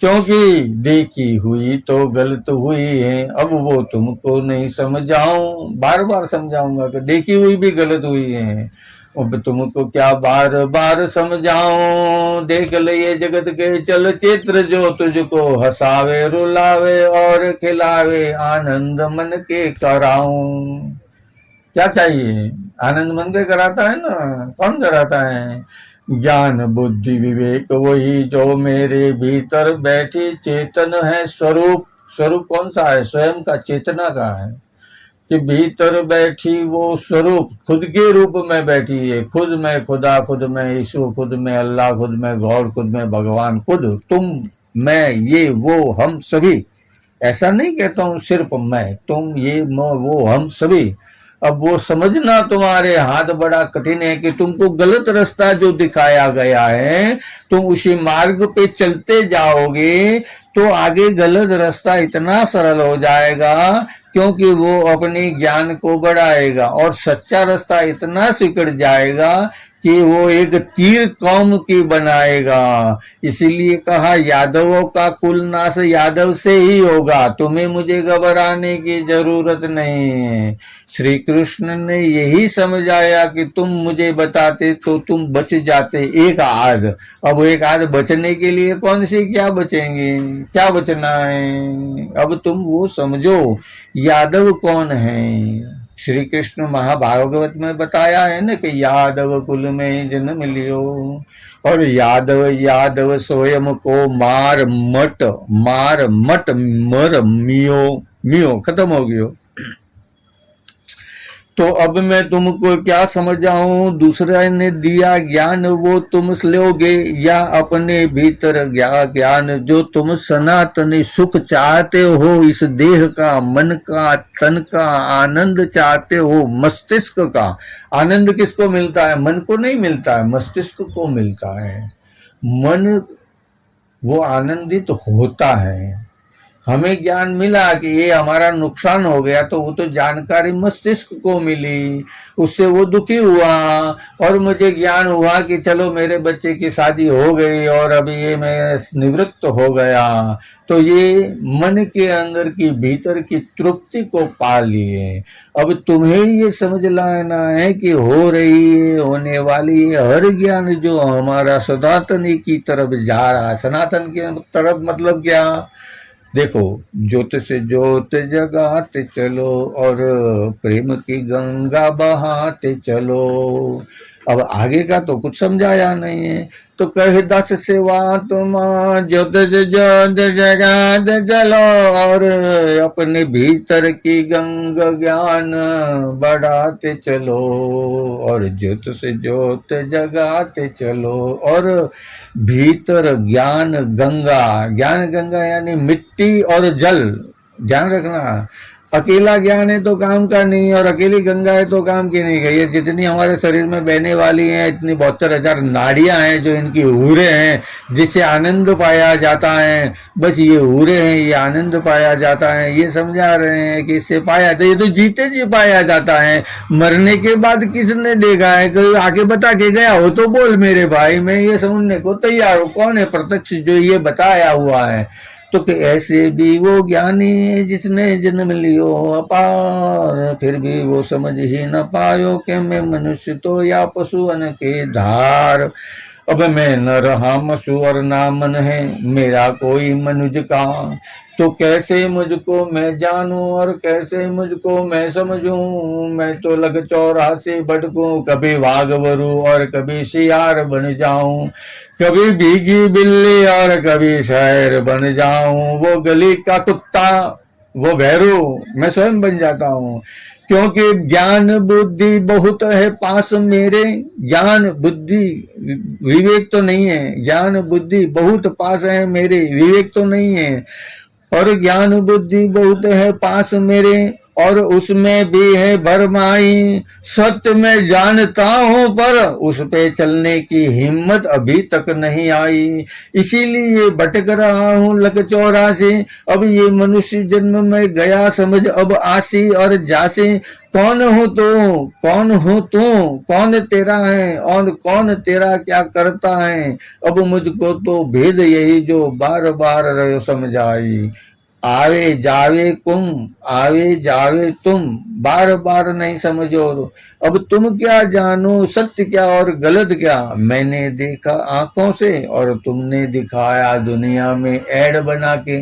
क्योंकि देखी हुई तो गलत हुई है, अब वो तुमको नहीं समझाऊं, बार बार समझाऊंगा कि देखी हुई भी गलत हुई है। अब तुमको क्या बार बार समझाऊं, देख ले ये जगत के चलचित्र जो तुझको हंसावे, रुलावे और खिलावे, आनंद मन के कराऊं। क्या चाहिए? आनंद मन के कराता है ना। कौन कराता है? ज्ञान बुद्धि विवेक वही जो मेरे भीतर बैठी चेतन है स्वरूप। स्वरूप कौन सा है? स्वयं का, चेतना का है कि भीतर बैठी वो स्वरूप खुद के रूप में बैठी है। खुद में खुदा, खुद में यीशु, खुद में अल्लाह, खुद में गौर, खुद में भगवान, खुद तुम, मैं, ये वो हम सभी। ऐसा नहीं कहता हूं सिर्फ मैं, तुम, ये, वो हम सभी। अब वो समझना तुम्हारे हाथ बड़ा कठिन है कि तुमको गलत रास्ता जो दिखाया गया है, तुम उसी मार्ग पे चलते जाओगे तो आगे गलत रास्ता इतना सरल हो जाएगा, क्योंकि वो अपने ज्ञान को बढ़ाएगा। और सच्चा रास्ता इतना सिकड़ जाएगा कि वो एक तीर कौम की बनाएगा। इसीलिए कहा यादवों का कुल नाश यादव से ही होगा, तुम्हें मुझे घबराने की जरूरत नहीं है। श्री कृष्ण ने यही समझाया कि तुम मुझे बताते तो तुम बच जाते एक आध। अब एक आध बचने के लिए कौन सी क्या बचेंगे, क्या बचना है? अब तुम वो समझो यादव कौन है। श्री कृष्ण महाभागवत में बताया है ना कि यादव कुल में जन्म लियो, और यादव स्वयं को मार मट मर मियो खत्म हो गयो। तो अब मैं तुमको क्या समझाऊं? दूसरे ने दिया ज्ञान वो तुम लोगे, या अपने भीतर ज्ञान जो तुम सनातनी सुख चाहते हो, इस देह का, मन का, तन का आनंद चाहते हो, मस्तिष्क का आनंद किसको मिलता है? मन को नहीं मिलता है, मस्तिष्क को मिलता है। मन वो आनंदित होता है। हमें ज्ञान मिला कि ये हमारा नुकसान हो गया, तो वो तो जानकारी मस्तिष्क को मिली, उससे वो दुखी हुआ। और मुझे ज्ञान हुआ कि चलो मेरे बच्चे की शादी हो गई और अभी ये मैं निवृत्त हो गया, तो ये मन के अंदर की भीतर की तृप्ति को पा लिए। अब तुम्हें ये समझ लाना है कि हो रही है, होने वाली है हर ज्ञान जो हमारा सनातनी की तरफ जा रहा है। सनातन की तरफ मतलब क्या? देखो, ज्योत से ज्योत जगाते चलो और प्रेम की गंगा बहाते चलो। अब आगे का तो कुछ समझाया नहीं है, तो कहे 10 सेवा तुम ज्योत से ज्योत जगाते चलो और अपने भीतर की गंगा ज्ञान बढ़ाते चलो, और ज्योत से ज्योत जगाते चलो। और भीतर ज्ञान गंगा, ज्ञान गंगा यानी मिट्टी और जल, ध्यान रखना। अकेला ज्ञान है तो काम का नहीं, और अकेली गंगा है तो काम की नहीं। ये जितनी हमारे शरीर में बहने वाली हैं, इतनी 72,000 नाड़ियां हैं, जो इनकी हूरें हैं, जिससे आनंद पाया जाता है, बस ये हूरें हैं, ये आनंद पाया जाता है, ये समझा रहे हैं कि इससे पाया जाता है। ये तो जीते जी पाया जाता है, मरने के बाद किसने देखा है? कोई आके बता के गया हो तो बोल मेरे भाई, मैं ये सुनने को तैयार हूँ। कौन है प्रत्यक्ष जो ये बताया हुआ है? तो कि ऐसे भी वो ज्ञानी जिसने जन्म लियो अपार, फिर भी वो समझ ही न पायो कि मैं मनुष्य तो या पशु अन के धार। अब मैं न रहा मसु और ना मन है मेरा कोई मनुज का, तो कैसे मुझको मैं जानूं और कैसे मुझको मैं समझूं। मैं तो लग चौराहे भटकूं, कभी वाघवरू और कभी सियार बन जाऊं, कभी भीगी बिल्ली और कभी शहर बन जाऊं। वो गली का कुत्ता, वो भैरू, मैं स्वयं बन जाता हूँ। क्योंकि ज्ञान बुद्धि बहुत है पास मेरे, ज्ञान बुद्धि विवेक तो नहीं है, ज्ञान बुद्धि बहुत पास है मेरे, विवेक तो नहीं है। और ज्ञान बुद्धि बहुत है पास मेरे, और उसमें भी है भरमाई। सत्य में जानता हूं पर उस पे चलने की हिम्मत अभी तक नहीं आई, इसीलिए भटक रहा हूं लग चौरासे। अब ये मनुष्य जन्म में गया समझ अब आसी और जासे। कौन हो तू, कौन हो तू, कौन तेरा है और कौन तेरा क्या करता है? अब मुझको तो भेद यही जो बार बार रहो समझाई। आवे जावे तुम, आवे जावे तुम, बार बार नहीं समझो। अब तुम क्या जानो सत्य क्या और गलत क्या? मैंने देखा आंखों से और तुमने दिखाया दुनिया में ऐड बना के।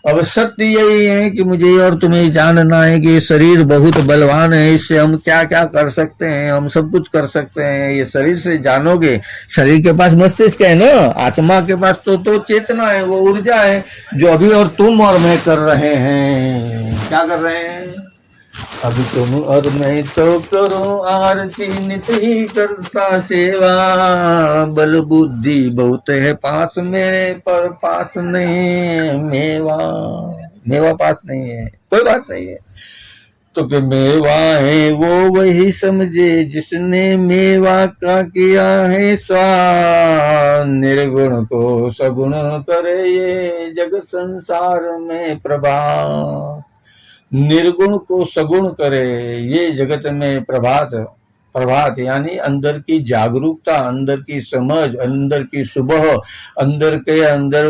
अब सत्य यही है कि मुझे और तुम्हें जानना है कि ये शरीर बहुत बलवान है, इससे हम क्या क्या कर सकते हैं, हम सब कुछ कर सकते हैं। ये शरीर से जानोगे, शरीर के पास मस्तिष्क है ना, आत्मा के पास तो चेतना है, वो ऊर्जा है, जो अभी और तुम और मैं कर रहे हैं। क्या कर रहे हैं? अभी तुम और मैं तो करो आरती नित ही करता सेवा। बल बुद्धि बहुत है पास मेरे पर पास नहीं मेवा, मेवा पास नहीं है, कोई बात नहीं है। तो कि मेवा है वो वही समझे जिसने मेवा का किया है स्वाद। निर्गुण को सगुण करे ये जग संसार में प्रभात। निर्गुण को सगुण करे ये जगत में प्रभात। प्रभात यानी अंदर की जागरूकता, अंदर की समझ, अंदर की सुबह, अंदर के अंदर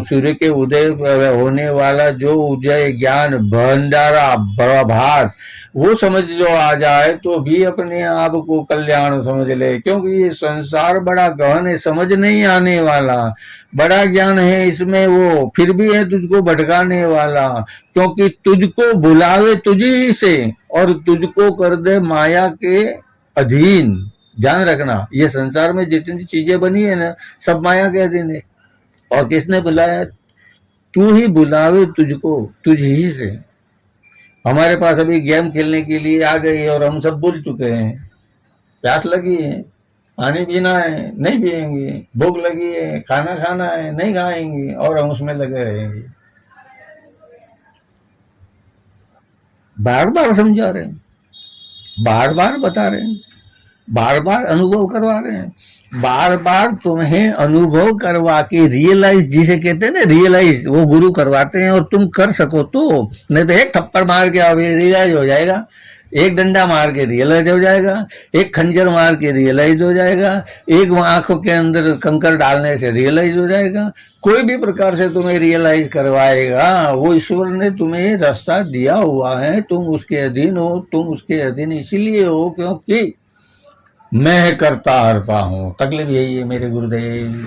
सूर्य के उदय होने वाला जो उदय ज्ञान भंडारा प्रभात, वो समझ जो आ जाए तो भी अपने आप को कल्याण समझ ले। क्योंकि ये संसार बड़ा गहन है, समझ नहीं आने वाला, बड़ा ज्ञान है इसमें, वो फिर भी है तुझको भटकाने वाला। क्योंकि तुझको बुलावे तुझी से और तुझको कर दे माया के अधीन। ध्यान रखना, ये संसार में जितनी चीजें बनी है ना, सब माया के अधीन है। और किसने बुलाया? तू ही बुलावे तुझको तुझ ही से। हमारे पास अभी गेम खेलने के लिए आ गई और हम सब भूल चुके हैं। प्यास लगी है, पानी पीना है, नहीं पिएंगे। भूख लगी है, खाना खाना है, नहीं खाएंगे, और हम उसमें लगे रहेंगे। बार बार समझा रहे हैं, बार बार बता रहे हैं, बार बार अनुभव करवा रहे हैं, बार बार तुम्हें अनुभव करवा के रियलाइज, जिसे कहते हैं ना रियलाइज, वो गुरु करवाते हैं। और तुम कर सको तो, नहीं तो एक थप्पड़ मार के अब रियलाइज हो जाएगा, एक डंडा मार के रियलाइज हो जाएगा, एक खंजर मार के रियलाइज हो जाएगा, एक आंखों के अंदर कंकर डालने से रियलाइज हो जाएगा। कोई भी प्रकार से तुम्हें रियलाइज करवाएगा, वो ईश्वर ने तुम्हें रास्ता दिया हुआ है, तुम उसके अधीन हो। तुम उसके अधीन इसीलिए हो क्योंकि मैं करता हरता हूं। तकलीफ यही है मेरे गुरुदेव।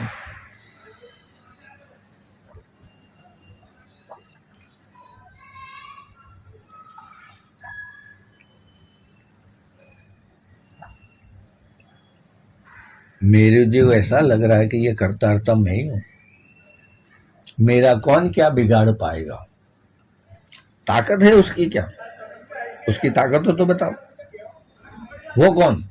मेरे जो ऐसा लग रहा है कि ये करता हरता मैं ही हूं। मेरा कौन क्या बिगाड़ पाएगा? ताकत है उसकी क्या? उसकी ताकत तो बताओ। वो कौन?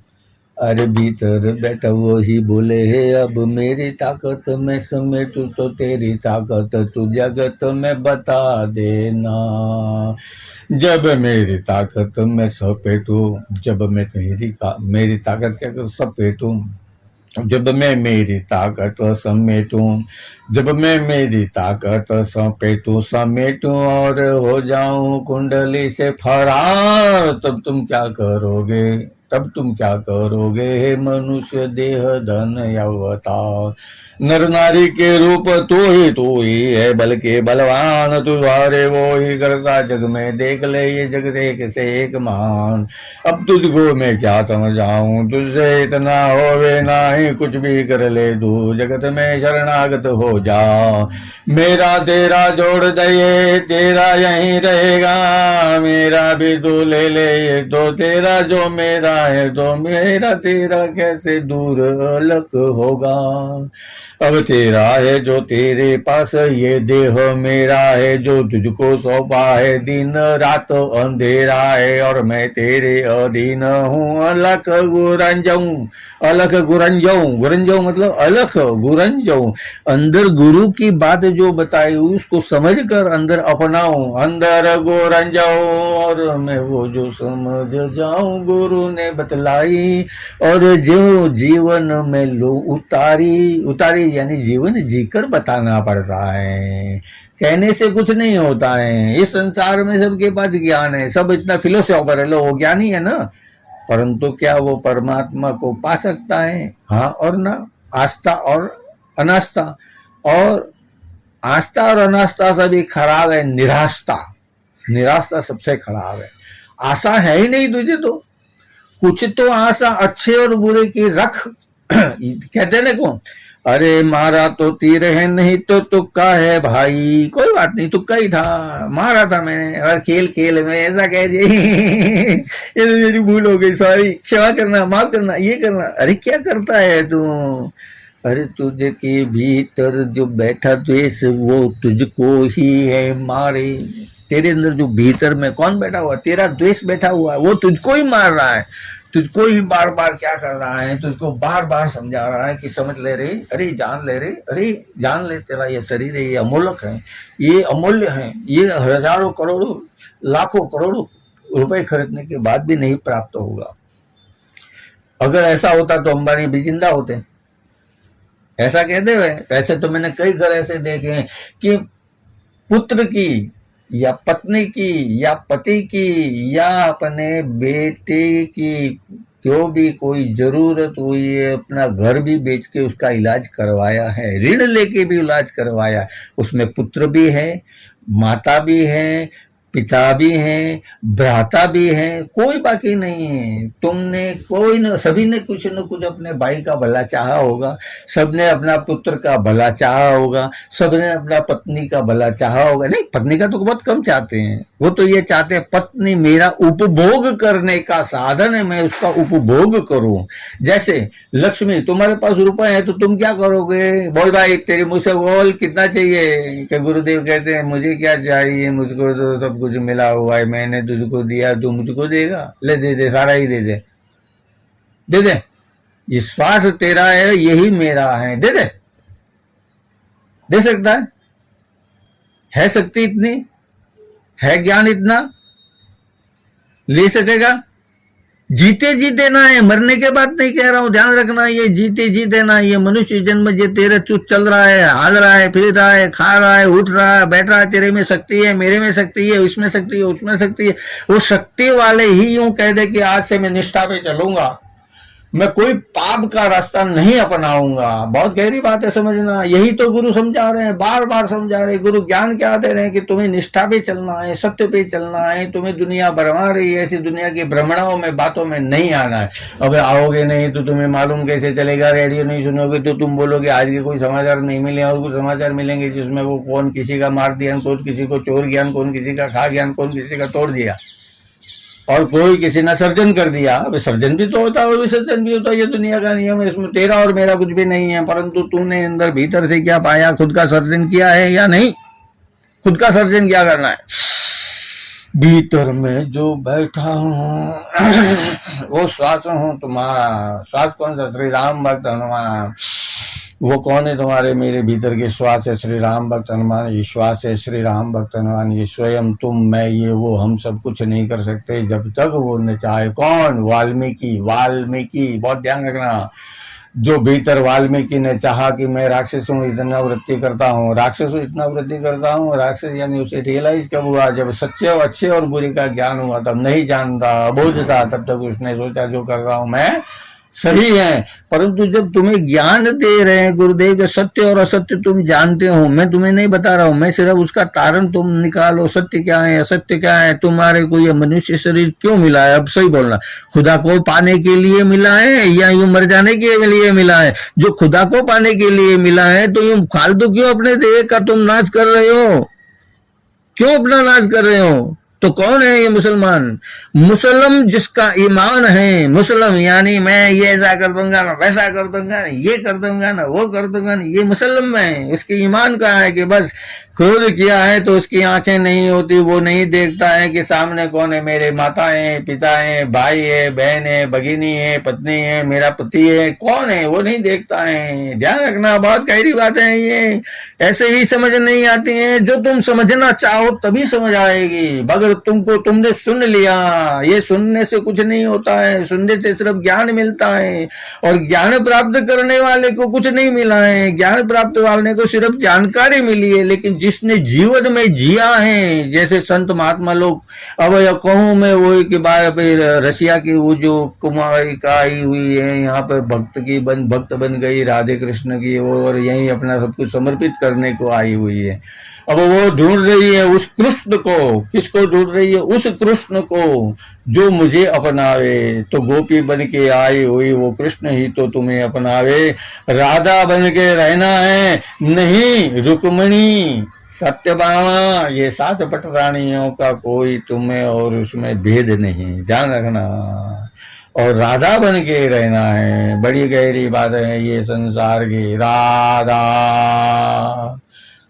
अरे भीतर बैठा वो ही बोले है, अब मेरी ताकत में समेटू तो तेरी ताकत तू जगत में बता देना। जब मेरी ताकत में सपेटू, जब मैं मेरी ताकत क्या करूं सपेटू, जब मैं मेरी ताकत समेटूं, जब मैं मेरी ताकत समेटूं और हो जाऊं कुंडली से फरार, तब तुम क्या करोगे, तब तुम क्या करोगे हे मनुष्य देह धन अवतार। नर नारी के रूप तू ही है बल के बलवान, तुझारे वो ही करता जग में, देख ले ये जग से एक मान। अब तुझको मैं क्या समझाऊं, तुझसे इतना होवे ना ही कुछ भी कर ले तू, जगत में शरणागत हो जा। मेरा तेरा जोड़ दे, तेरा यहीं रहेगा, मेरा भी तू ले ले ये तो तेरा, जो मेरा है तो मेरा तेरा कैसे दूर अलग होगा। अब तेरा है जो तेरे पास, ये देह मेरा है जो तुझको सौंपा है, दिन रात अंधेरा है और मैं तेरे अधीन हूँ। अलख गुरंजऊ, अलख गुरंजऊ, गुरंजऊ मतलब अलख गुरंजऊ, अंदर गुरु की बात जो बताई उसको समझ कर अंदर अपनाऊं, अंदर गुरंजऊ और मैं वो जो समझ जाऊं गुरु ने बतलाई, और जो जीवन में लो उतारी यानी जीवन जीकर बताना पड़ता है, कहने से कुछ नहीं होता है। इस संसार में सबके पास ज्ञान है, सब इतना फिलोसोफर है, लो वो ज्ञानी है ना, परंतु क्या वो परमात्मा को पा सकता है? हाँ और ना, आस्था और अनास्था, और आस्था और अनास्था से भी खराब है निरास्था, निरास्था सबसे खराब है। आशा है ही नहीं तुझे तो, कुछ तो आशा अच्छे और बुरे की रख। कहते ना कौन, अरे मारा तो तीर है नहीं तो तुक्का है भाई, कोई बात नहीं तुक्का ही था, मारा था मैंने, और खेल खेल में ऐसा कह दिए ये तो मेरी भूल हो गई, सॉरी, क्षमा करना, माफ करना, ये करना। अरे क्या करता है तू, अरे तुझे के भीतर जो बैठा द्वेष वो तुझको ही है मारे, तेरे अंदर जो भीतर में कौन बैठा हुआ, तेरा द्वेष बैठा हुआ है, वो तुझको ही मार रहा है, तुझको ही बार बार क्या कर रहा है, तुझको बार बार समझा रहा है कि समझ ले रे, अरे जान ले रे, अरे जान ले, तेरा ये शरीर है, ये अमूलक है, ये अमूल्य है, ये हजारों करोड़ों लाखों करोड़ों रुपए खरीदने के बाद भी नहीं प्राप्त होगा। अगर ऐसा होता तो अंबानी भी जिंदा होते, ऐसा कहते हुए। वैसे तो मैंने कई घर ऐसे देखे हैं कि पुत्र की या पत्नी की या पति की या अपने बेटे की जो भी कोई जरूरत हुई है, अपना घर भी बेच के उसका इलाज करवाया है, ऋण लेके भी इलाज करवाया, उसमें पुत्र भी है, माता भी है, पिता भी हैं, भ्राता भी हैं, कोई बाकी नहीं है। तुमने कोई न, सभी ने कुछ न कुछ अपने भाई का भला चाहा होगा, सबने अपना पुत्र का भला चाहा होगा, सबने अपना पत्नी का भला चाहा होगा। नहीं, पत्नी का तो बहुत कम चाहते हैं, वो तो ये चाहते हैं पत्नी मेरा उपभोग करने का साधन है, मैं उसका उपभोग करूं। जैसे लक्ष्मी, तुम्हारे पास रुपए है तो तुम क्या करोगे, बोल भाई तेरी मुझसे बोल कितना चाहिए, कि गुरुदेव कहते हैं मुझे क्या चाहिए, मुझको तो सब कुछ मिला हुआ है, मैंने तुझको दिया तू मुझको देगा, ले दे दे, सारा ही दे दे, दे दे, ये श्वास तेरा है यही मेरा है, दे दे, दे सकता है शक्ति इतनी, है ज्ञान इतना, ले सकेगा। जीते जी देना है, मरने के बाद नहीं कह रहा हूं, ध्यान रखना, ये जीते जी देना, ये मनुष्य जन्म जो तेरे चुस्त चल रहा है, हाल रहा है, फिर रहा है, खा रहा है, उठ रहा है, बैठ रहा है, तेरे में शक्ति है, मेरे में शक्ति है, उसमें शक्ति है, उसमें शक्ति है, वो शक्ति वाले ही यूं कह दे कि आज से मैं निष्ठा पे चलूंगा, मैं कोई पाप का रास्ता नहीं अपनाऊंगा। बहुत गहरी बात है, समझना, यही तो गुरु समझा रहे हैं, बार बार समझा रहे हैं। गुरु ज्ञान क्या दे रहे हैं कि तुम्हें निष्ठा पे चलना है, सत्य पे चलना है, तुम्हें दुनिया भरमा रही है, ऐसी दुनिया की भ्रमणाओं में बातों में नहीं आना है। अब आओगे नहीं तो तुम्हें मालूम कैसे चलेगा, रेडियो नहीं सुनोगे तो तुम बोलोगे आज के कोई समाचार नहीं मिले, और कुछ समाचार मिलेंगे जिसमें वो कौन किसी का मार दिया, कौन किसी को चोर ज्ञान, कौन किसी का खा ज्ञान, कौन किसी का तोड़ दिया, और कोई किसी ने सर्जन कर दिया। विसर्जन भी तो होता है और विसर्जन भी होता है, ये दुनिया का नियम है, इसमें तेरा और मेरा कुछ भी नहीं है। परंतु तूने अंदर भीतर से क्या पाया, खुद का सर्जन किया है या नहीं, खुद का सर्जन क्या करना है। भीतर में जो बैठा हूँ वो श्वास हूँ तुम्हारा। श्वास कौन सा? श्री राम भक्त हनुमान। वो कौन है तुम्हारे? मेरे भीतर के श्वास है श्री राम भक्त हनुमान। ये श्वास है श्री राम भक्त हनुमान। ये स्वयं तुम, मैं, ये वो, हम सब कुछ नहीं कर सकते जब तक वो न चाहे। कौन? वाल्मीकि। वाल्मीकि, बहुत ध्यान रखना। जो भीतर वाल्मीकि ने चाहा कि मैं राक्षस हूँ, इतना वृत्ति करता हूँ, राक्षस हूँ, इतना वृत्ति करता हूँ। राक्षस यानी उसे रियलाइज कब हुआ? जब सच्चे और अच्छे और बुरे का ज्ञान हुआ। तब नहीं जानता, अबोध था, तब तक उसने सोचा जो कर रहा हूँ मैं सही है। परंतु जब तुम्हें ज्ञान दे रहे हैं गुरुदेव के, सत्य और असत्य तुम जानते हो, मैं तुम्हें नहीं बता रहा हूं, मैं सिर्फ उसका तारण तुम निकालो। सत्य क्या है, असत्य क्या है। तुम्हारे को ये मनुष्य शरीर क्यों मिला है? अब सही बोलना, खुदा को पाने के लिए मिला है या यूं मर जाने के लिए मिला है? जो खुदा को पाने के लिए मिला है तो यूं फालतू क्यों अपने देह का तुम नाश कर रहे हो? क्यों अपना नाश कर रहे हो? तो कौन है ये मुसलमान? मुसलम जिसका ईमान है। मुसलम यानी मैं ये ऐसा कर दूंगा ना, वैसा कर दूंगा ना, ये कर दूंगा ना, वो कर दूंगा ना, ये मुसलम है। इसके ईमान का है कि बस क्रोध किया है तो उसकी आंखें नहीं होती, वो नहीं देखता है कि सामने कौन है। मेरे माता है, पिता है, भाई है, बहन है, भगिनी है, पत्नी है, मेरा पति है, कौन है वो नहीं देखता है। ध्यान रखना, बहुत गहरी बातें हैं ये, ऐसे ही समझ नहीं आती हैं। जो तुम समझना चाहो तभी समझ आएगी। अगर तुमने सुन लिया, ये सुनने से कुछ नहीं होता है, सुनने से सिर्फ ज्ञान मिलता है। और ज्ञान प्राप्त करने वाले को कुछ नहीं मिला है, ज्ञान प्राप्त वाले को सिर्फ जानकारी मिली है। लेकिन जिसने जीवन में जिया है, जैसे संत महात्मा लोग, अब कहूँ मैं वो कि रसिया की वो जो कुमारिका आई हुई है यहाँ पर, भक्त बन गई राधे कृष्ण की, और यही अपना सब कुछ समर्पित करने को आई हुई है। अब वो ढूंढ रही है उस कृष्ण को। किसको ढूंढ रही है? उस कृष्ण को जो मुझे अपनावे। तो गोपी बन के आई हुई वो कृष्ण ही तो तुम्हें अपनावे। राधा बन के रहना है, नहीं रुक्मणी सत्यभामा, ये 7 पटरानियों का कोई तुम्हें और उसमें भेद नहीं, ध्यान रखना। और राधा बन के रहना है। बड़ी गहरी बात है ये संसार की। राधा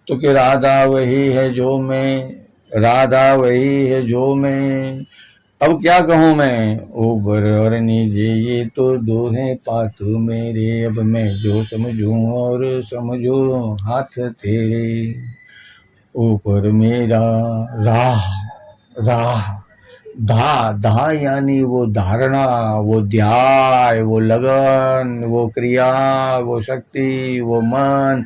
तो कि राधा वही है जो मैं, राधा वही है जो मैं। अब क्या कहूँ मैं? ऊबर और नीचे ये तो दो हैं पातू मेरे। अब मैं जो समझूं और समझो हाथ तेरे। ऊपर मेरा राह, राह, धा, धा यानी वो धारणा, वो ध्याय, वो लगन, वो क्रिया, वो शक्ति, वो मन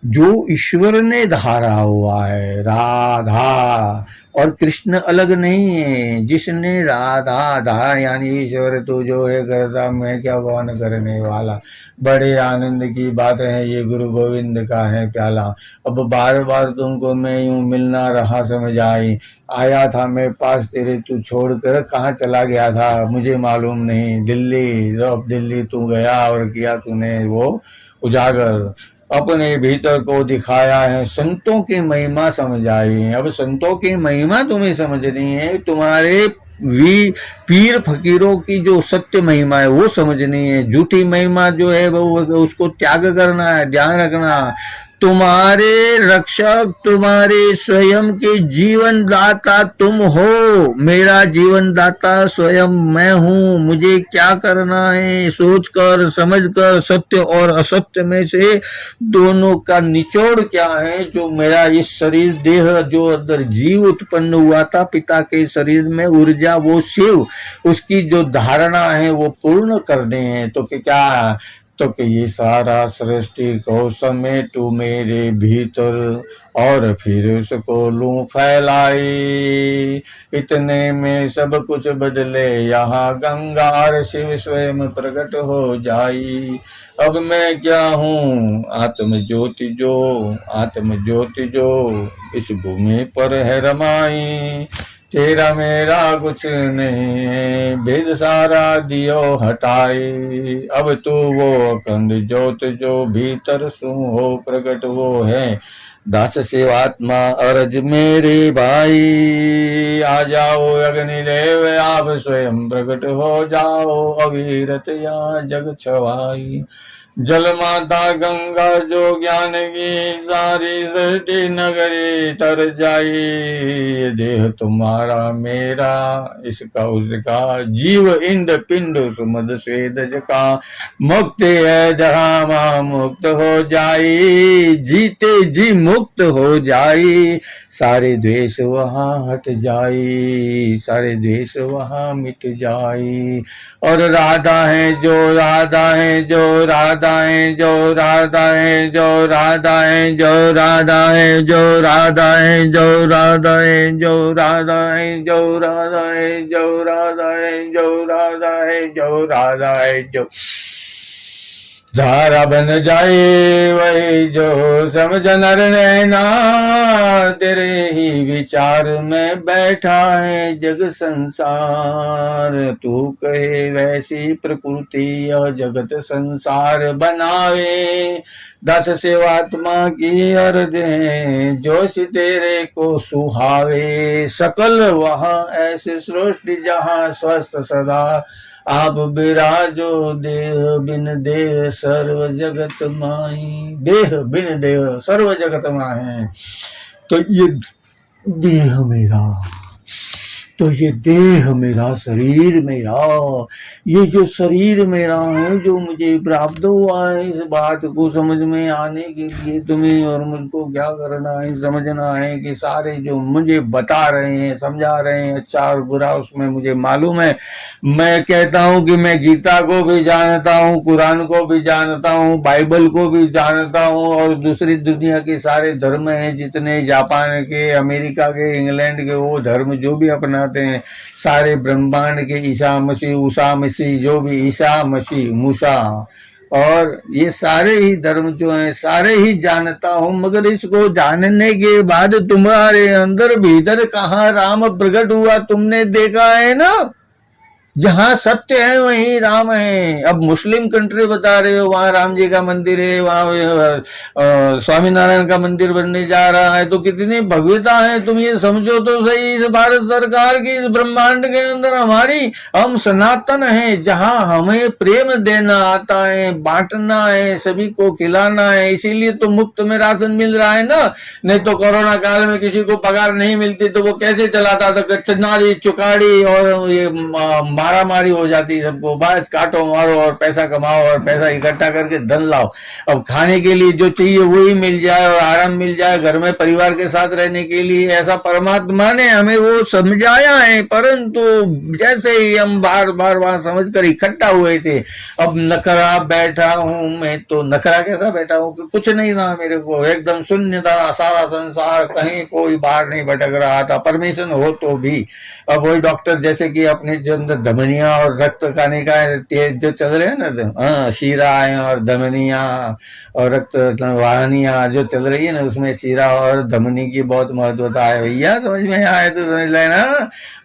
जो ईश्वर ने धारा हुआ है। राधा और कृष्ण अलग नहीं है। जिसने राधा धा यानी ईश्वर तो जो है करता, मैं क्या कौन करने वाला। बड़े आनंद की बात है ये, गुरु गोविंद का है प्याला। अब बार बार तुमको मैं यूं मिलना रहा समझ आई। आया था मैं पास तेरे, तू छोड़कर कहाँ चला गया था मुझे मालूम नहीं। दिल्ली, अब दिल्ली तू गया और किया तूने वो उजागर। अपने भीतर को दिखाया है, संतों की महिमा समझ आई है। अब संतों की महिमा तुम्हें समझनी है। तुम्हारे पीर फकीरों की जो सत्य महिमा है वो समझनी है। झूठी महिमा जो है वो उसको त्याग करना है। ध्यान रखना, तुम्हारे रक्षक, तुम्हारे स्वयं के जीवन दाता तुम हो। मेरा जीवन दाता स्वयं मैं हूँ। मुझे क्या करना है? सोचकर समझकर सत्य और असत्य में से दोनों का निचोड़ क्या है? जो मेरा इस शरीर देह जो अंदर जीव उत्पन्न हुआ था पिता के शरीर में, ऊर्जा वो शिव, उसकी जो धारणा है वो पूर्ण करने हैं। तो क्या तो कि ये सारा सृष्टि को समेटू मेरे भीतर और फिर उसको लूं फैलाई। इतने में सब कुछ बदले यहाँ, गंगा और शिव स्वयं प्रकट हो जाई। अब मैं क्या हूँ? आत्म ज्योति जो, आत्म ज्योति जो इस भूमि पर है रमाई। तेरा मेरा कुछ नहीं है, भेद सारा दियो हटाई। अब तू वो अखंड ज्योत जो भीतर सु हो प्रकट वो है। दास सेवात्मा अर्ज मेरे भाई। आ जाओ अग्निदेव आप स्वयं प्रकट हो जाओ। अविरत यहाँ जग छवाई। जल माता गंगा जो ज्ञान की सारी सृष्टि नगरी तर जाई। देह तुम्हारा मेरा इसका उसका जीव इंद पिंड सुमद स्वेद जका मुक्त है जहाँ वहाँ मुक्त हो जाई। जीते जी मुक्त हो जाई सारे द्वेष वहाँ हट जाई सारे द्वेष वहाँ मिट जाई। और राधा है जो राधा है जो राधा है जो राधा है जो राधा है जो राधा है जो राधा है जो राधा है जो राधा है जो राधा है जो राधा है जो राधा है जो राधा है जो धारा बन जाए वही जो समझ नर नैना। तेरे ही विचार में बैठा है जग संसार। तू कहे वैसी प्रकृति यह जगत संसार बनावे। दस सेवात्मा की अर्ज है जोश तेरे को सुहावे। सकल वहाँ ऐसे सृष्टि जहाँ स्वस्थ सदा आप विराजो। देह बिन देह सर्व जगत माही। देह बिन देह सर्व जगत माही। तो ये देह मेरा तो ये देह मेरा शरीर मेरा ये जो शरीर मेरा है जो मुझे प्राप्त हुआ है इस बात को समझ में आने के लिए तुम्हें और मुझको क्या करना है समझना है कि सारे जो मुझे बता रहे हैं समझा रहे हैं अच्छा और बुरा उसमें मुझे मालूम है। मैं कहता हूँ कि मैं गीता को भी जानता हूँ कुरान को भी जानता हूँ बाइबल को भी जानता हूँ और दूसरी दुनिया के सारे धर्म हैं जितने जापान के अमेरिका के इंग्लैंड के वो धर्म जो भी अपना हैं सारे ब्रह्मांड के ईसा मसीह उषा मसीह जो भी ईसा मसीह मूसा और ये सारे ही धर्म जो हैं सारे ही जानता हूं। मगर इसको जानने के बाद तुम्हारे अंदर भीतर कहाँ राम प्रकट हुआ तुमने देखा है ना। जहाँ सत्य है वहीं राम है। अब मुस्लिम कंट्री बता रहे हो वहां राम जी का मंदिर है वहां स्वामीनारायण का मंदिर बनने जा रहा है तो कितनी भव्यता है तुम ये समझो तो सही। इस भारत सरकार की इस ब्रह्मांड के अंदर हमारी हम सनातन है जहाँ हमें प्रेम देना आता है बांटना है सभी को खिलाना है। इसीलिए तो मुफ्त में राशन मिल रहा है ना। नहीं तो कोरोना काल में किसी को पगार नहीं मिलती तो वो कैसे चलाता था। चनारी चुकाड़ी और ये मारा मारी हो जाती सबको। बस काटो मारो और पैसा कमाओ और पैसा इकट्ठा करके धन लाओ। अब खाने के लिए जो चाहिए वही मिल जाए और आराम मिल जाए घर में परिवार के साथ रहने के लिए ऐसा परमात्मा ने हमें वो समझाया है। परंतु जैसे ही हम बार बार वहां समझ कर इकट्ठा हुए थे अब नखरा बैठा हूं मैं। तो नखरा कैसा बैठा हूं कि कुछ नहीं रहा मेरे को एकदम शून्य था सारा संसार कहीं कोई बाहर नहीं भटक रहा था परमिशन हो तो भी। अब वही डॉक्टर जैसे कि अपने जो अंदर धमनियां और रक्त खाने का तेज जो चल रहे हैं ना शीराएं और धमनियां और रक्त वाहिनियां जो चल रही है ना उसमें शीरा और धमनी की बहुत महत्वता है। भैया समझ में आए तो समझ लेना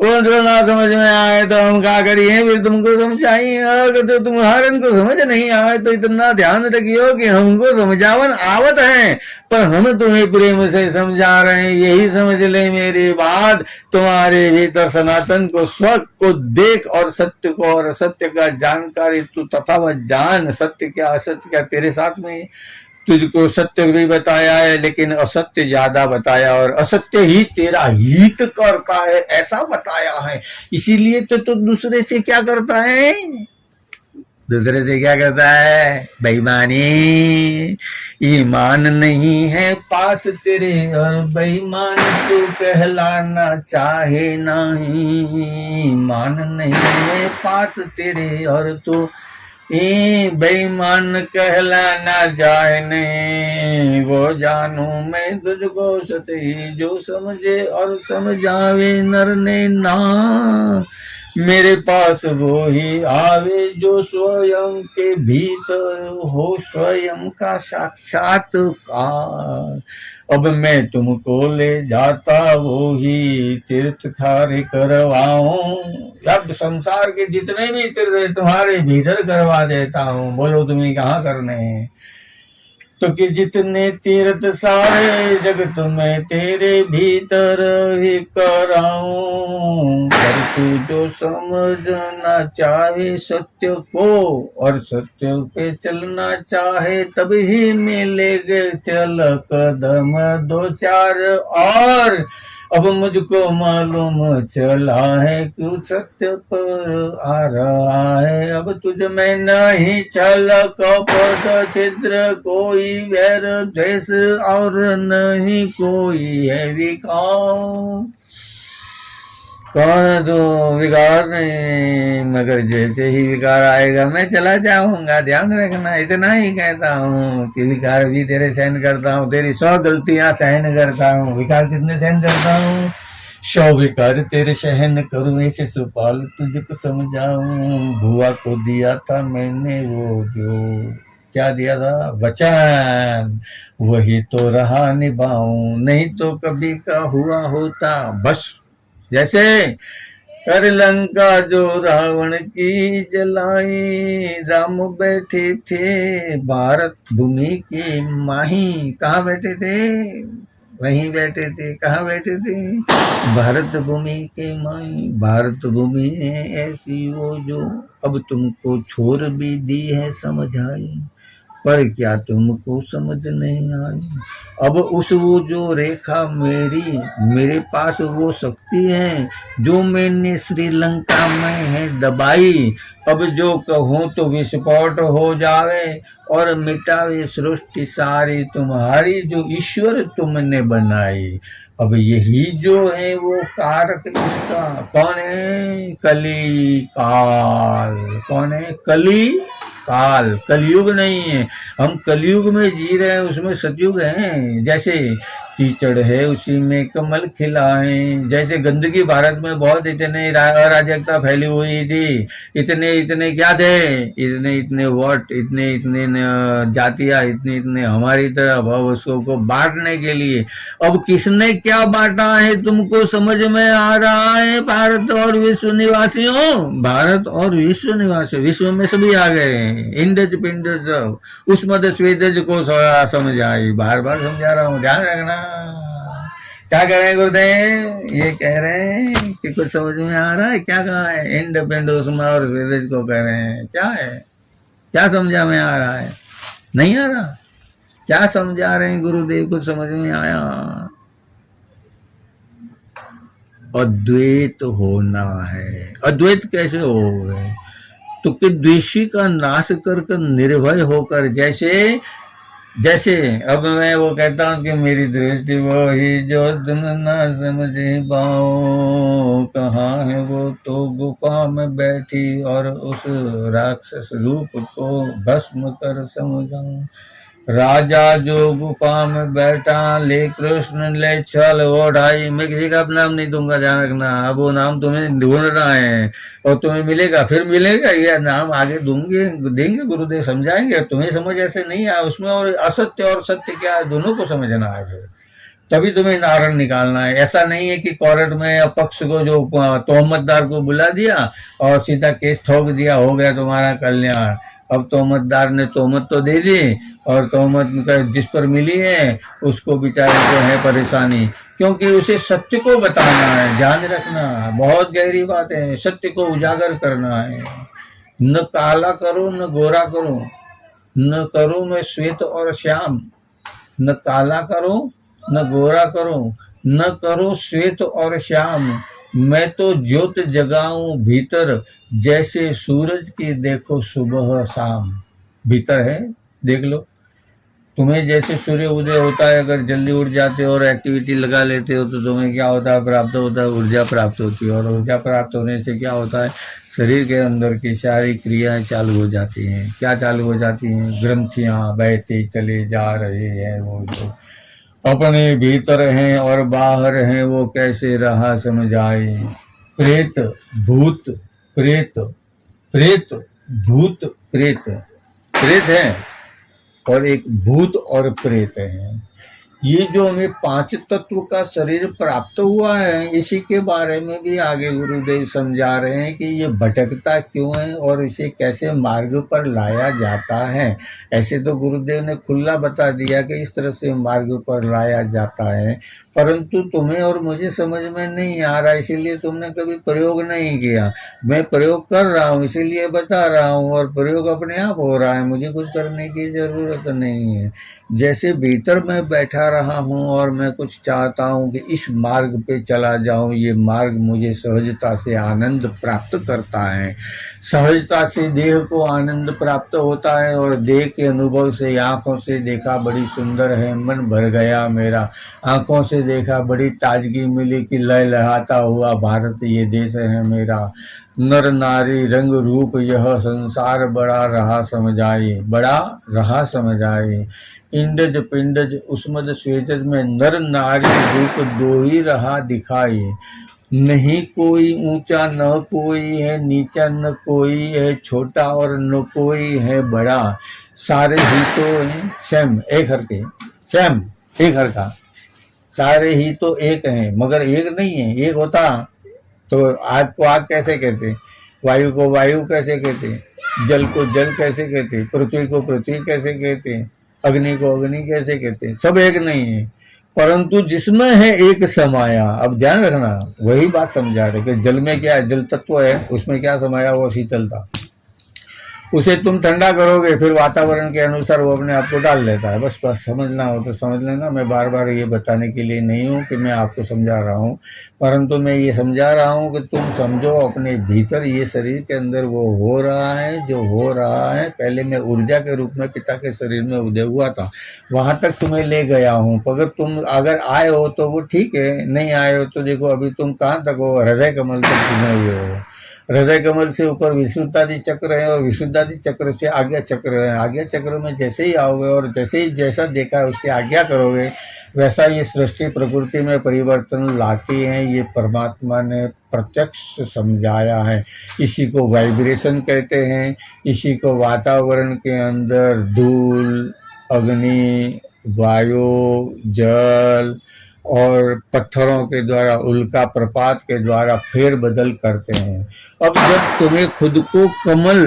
और जो ना समझ में आए तो हम क्या करिए फिर तुमको समझाइए। अगर तो तुम्हारे को समझ नहीं आए तो इतना ध्यान रखियो कि हमको समझावन आवत है पर हम तुम्हें प्रेम से समझा रहे हैं। यही समझ ले मेरी बात तुम्हारे भीतर सनातन को स्व को देख और सत्य को और असत्य का जानकारी तू तथावत जान। सत्य क्या असत्य क्या तेरे साथ में तुझको सत्य भी बताया है लेकिन असत्य ज्यादा बताया और असत्य ही तेरा हित करता है ऐसा बताया है। इसीलिए तो दूसरे से क्या करता है दूसरे से क्या करता है बेईमानी। ईमान नहीं है पास तेरे और बेईमान तू कहलाना चाहे नहीं। ईमान नहीं है पास तेरे और तू बेईमान कहलाना जाए नहीं। वो जानू मैं तुझको सती जो समझे और समझावे नर ने ना। मेरे पास वो ही आवे जो स्वयं के भीतर हो स्वयं का साक्षात्कार। अब मैं तुमको ले जाता वो ही तीर्थ कार्य करवाऊं। अब संसार के जितने भी तीर्थ तुम्हारे भीतर करवा देता हूँ। बोलो तुम्हें कहाँ करने हैं तो कि जितने तीर्थ सारे जगत में तेरे भीतर ही कराऊं। तू जो समझना चाहे सत्य को और सत्य पे चलना चाहे तभी मिलेगे चल कदम दो चार और। अब मुझको मालूम चला है क्यों सत्य पर आ रहा है। अब तुझ में नहीं छल कपट छिद्र कोई वैर द्वेष और नहीं कोई है विकार। कौन तू विकार नहीं, मगर जैसे ही विकार आएगा मैं चला जाऊंगा। ध्यान रखना, इतना ही कहता हूँ कि विकार भी तेरे सहन करता हूँ, तेरी 100 गलतियां सहन करता हूँ। विकार कितने सहन करता हूँ? 100 विकार तेरे सहन करूँ, ऐसे सुपाल तुझको समझाऊं। भुआ को दिया था मैंने वो जो क्या दिया था वचन, वही तो रहा निभाऊं, नहीं तो कभी का हुआ होता बस। जैसे कर लंका जो रावण की जलाई, राम बैठे थे भारत भूमि की माही। कहाँ बैठे थे? वहीं बैठे थे। कहाँ बैठे थे? भारत भूमि के माई। भारत भूमि है ऐसी वो जो अब तुमको छोड़ भी दी है समझाई, पर क्या तुमको समझ नहीं आई। अब उस वो जो रेखा मेरी मेरे पास वो शक्ति है जो मैंने श्रीलंका में है दबाई। अब जो कहूँ तो विस्फोट हो जावे और मिटावे सृष्टि सारी तुम्हारी जो ईश्वर तुमने बनाई। अब यही जो है वो कारक इसका कौन है? कली काल। कौन है? कली काल। कलयुग नहीं है, हम कलयुग में जी रहे हैं, उसमें सतयुग है। जैसे कीचड़ है उसी में कमल खिलाए, जैसे गंदगी भारत में बहुत इतने अराजकता फैली हुई थी, इतने इतने क्या थे, इतने इतने वोट, इतने इतने जातियां, इतने इतने हमारी तरफ, अब उसको बांटने के लिए। अब किसने क्या बांटा है तुमको समझ में आ रहा है? भारत और विश्व निवासियों, भारत और विश्व निवासी, विश्व में सभी आ गए, इंद्रज पिंडज उष्मद स्वेदज को समझ आई। बार बार समझा रहा हूँ, ध्यान रखना। क्या कह रहे हैं गुरुदेव? ये कह रहे हैं कि कुछ समझ में आ रहा है? क्या कहा है? इंड पिंड उष्मा और स्वेदज को कह रहे हैं। क्या है? क्या समझा में आ रहा है? नहीं आ रहा? क्या समझा रहे हैं गुरुदेव? कुछ समझ में आया? अद्वैत होना है। अद्वैत कैसे हो गए? तो कि द्वेषी का नाश कर निर्भय होकर, जैसे जैसे अब मैं वो कहता हूँ कि मेरी दृष्टि वो ही जो तुम ना समझ पाओ, कहाँ है वो तो गुफा में बैठी और उस राक्षस रूप को भस्म कर समझाऊं। राजा जो गुफा में बैठा, ले कृष्ण ले चल वो ढाई। मैं किसी का नाम नहीं दूंगा, ध्यान रखना। अब वो नाम तुम्हें ढूंढना है और तुम्हें मिलेगा, फिर मिलेगा। यह नाम आगे दूंगे, देंगे गुरुदेव, समझाएंगे। तुम्हें समझ ऐसे नहीं आया उसमें, और असत्य और सत्य क्या है दोनों को समझना है, फिर तभी तुम्हें नारण निकालना है। ऐसा नहीं है कि कोर्ट में पक्ष को जो तोहमतदार को बुला दिया और सीधा केस ठोक दिया, हो गया तुम्हारा कल्याण। अब तोहमतदार ने तोहमत तो दे दी और तोहमत जिस पर मिली है उसको बेचारे को है परेशानी, क्योंकि उसे सत्य को बताना है। ध्यान रखना, बहुत गहरी बात है। सत्य को उजागर करना है। न काला करो न गोरा करो, न करो मैं श्वेत और श्याम। न काला करो न गोरा करो, न करो श्वेत और श्याम। मैं तो ज्योत जगाऊं भीतर, जैसे सूरज की देखो सुबह शाम। भीतर है, देख लो। तुम्हें जैसे सूर्य उदय होता है, अगर जल्दी उठ जाते हो और एक्टिविटी लगा लेते हो तो तुम्हें क्या होता है? प्राप्त होता है, ऊर्जा प्राप्त होती है। और ऊर्जा प्राप्त होने से क्या होता है? शरीर के अंदर की सारी क्रियाएं चालू हो जाती हैं। क्या चालू हो जाती हैं? ग्रंथियां बहते चले जा रहे हैं। वो जो अपने भीतर हैं और बाहर हैं, वो कैसे रहा समझाए। प्रेत भूत प्रेत, प्रेत भूत प्रेत, प्रेत है और एक भूत और प्रेत है। ये जो हमें पांच तत्व का शरीर प्राप्त हुआ है, इसी के बारे में भी आगे गुरुदेव समझा रहे हैं कि ये भटकता क्यों है और इसे कैसे मार्ग पर लाया जाता है। ऐसे तो गुरुदेव ने खुला बता दिया कि इस तरह से मार्ग पर लाया जाता है, परंतु तुम्हें और मुझे समझ में नहीं आ रहा, इसीलिए तुमने कभी प्रयोग नहीं किया। मैं प्रयोग कर रहा हूँ इसीलिए बता रहा हूँ, और प्रयोग अपने आप हो रहा है, मुझे कुछ करने की जरूरत नहीं है। जैसे भीतर मैं बैठा रहा हूँ और मैं कुछ चाहता हूँ कि इस मार्ग पे चला जाऊँ, ये मार्ग मुझे सहजता से आनंद प्राप्त करता है। सहजता से देह को आनंद प्राप्त होता है, और देह के अनुभव से आंखों से देखा बड़ी सुंदर है, मन भर गया मेरा। आंखों से देखा बड़ी ताजगी मिली कि लहलहाता हुआ भारत ये देश है मेरा। नर नारी रंग रूप यह संसार बड़ा रहा समझाए, बड़ा रहा समझाए। इंडज पिंडज उस्मद स्वेदज में नर नारी रूप दो ही रहा दिखाए। नहीं कोई ऊंचा न कोई है नीचा, न कोई है छोटा और न कोई है बड़ा। सारे ही तो हैं स्वयं एक हर के, स्वयं एक हर का, सारे ही तो एक हैं मगर एक नहीं है। एक होता तो आग को आग कैसे कहते, वायु को वायु कैसे कहते, जल को जल कैसे कहते, पृथ्वी को पृथ्वी कैसे कहते, अग्नि को अग्नि कैसे कहते, सब एक नहीं है। परंतु जिसमें है एक समाया, अब ध्यान रखना, वही बात समझा रहे कि जल में क्या है, जल तत्व है, उसमें क्या समाया, वो शीतलता। उसे तुम ठंडा करोगे फिर वातावरण के अनुसार वो अपने आप को डाल लेता है। बस बस समझना हो तो समझ लेना। मैं बार बार ये बताने के लिए नहीं हूँ कि मैं आपको समझा रहा हूँ, परंतु मैं ये समझा रहा हूँ कि तुम समझो अपने भीतर ये शरीर के अंदर वो हो रहा है जो हो रहा है। पहले मैं ऊर्जा के रूप में पिता के शरीर में उदय हुआ था, वहां तक तुम्हें ले गया हूँ। अगर आए हो तो वो ठीक है, नहीं आए हो तो देखो अभी तुम कहाँ तक हो, हृदय कमल तक तुम्हें हुए हो। हृदय कमल से ऊपर विशुद्धादि चक्र है और विशुद्धादि चक्र से आज्ञा चक्र है। आज्ञा चक्र में जैसे ही आओगे और जैसे ही जैसा देखा है उसकी आज्ञा करोगे, वैसा ये सृष्टि प्रकृति में परिवर्तन लाती है। ये परमात्मा ने प्रत्यक्ष समझाया है। इसी को वाइब्रेशन कहते हैं, इसी को वातावरण के अंदर धूल, अग्नि, वायु, जल और पत्थरों के द्वारा, उल्का प्रपात के द्वारा फेर बदल करते हैं। अब जब तुम्हें खुद को कमल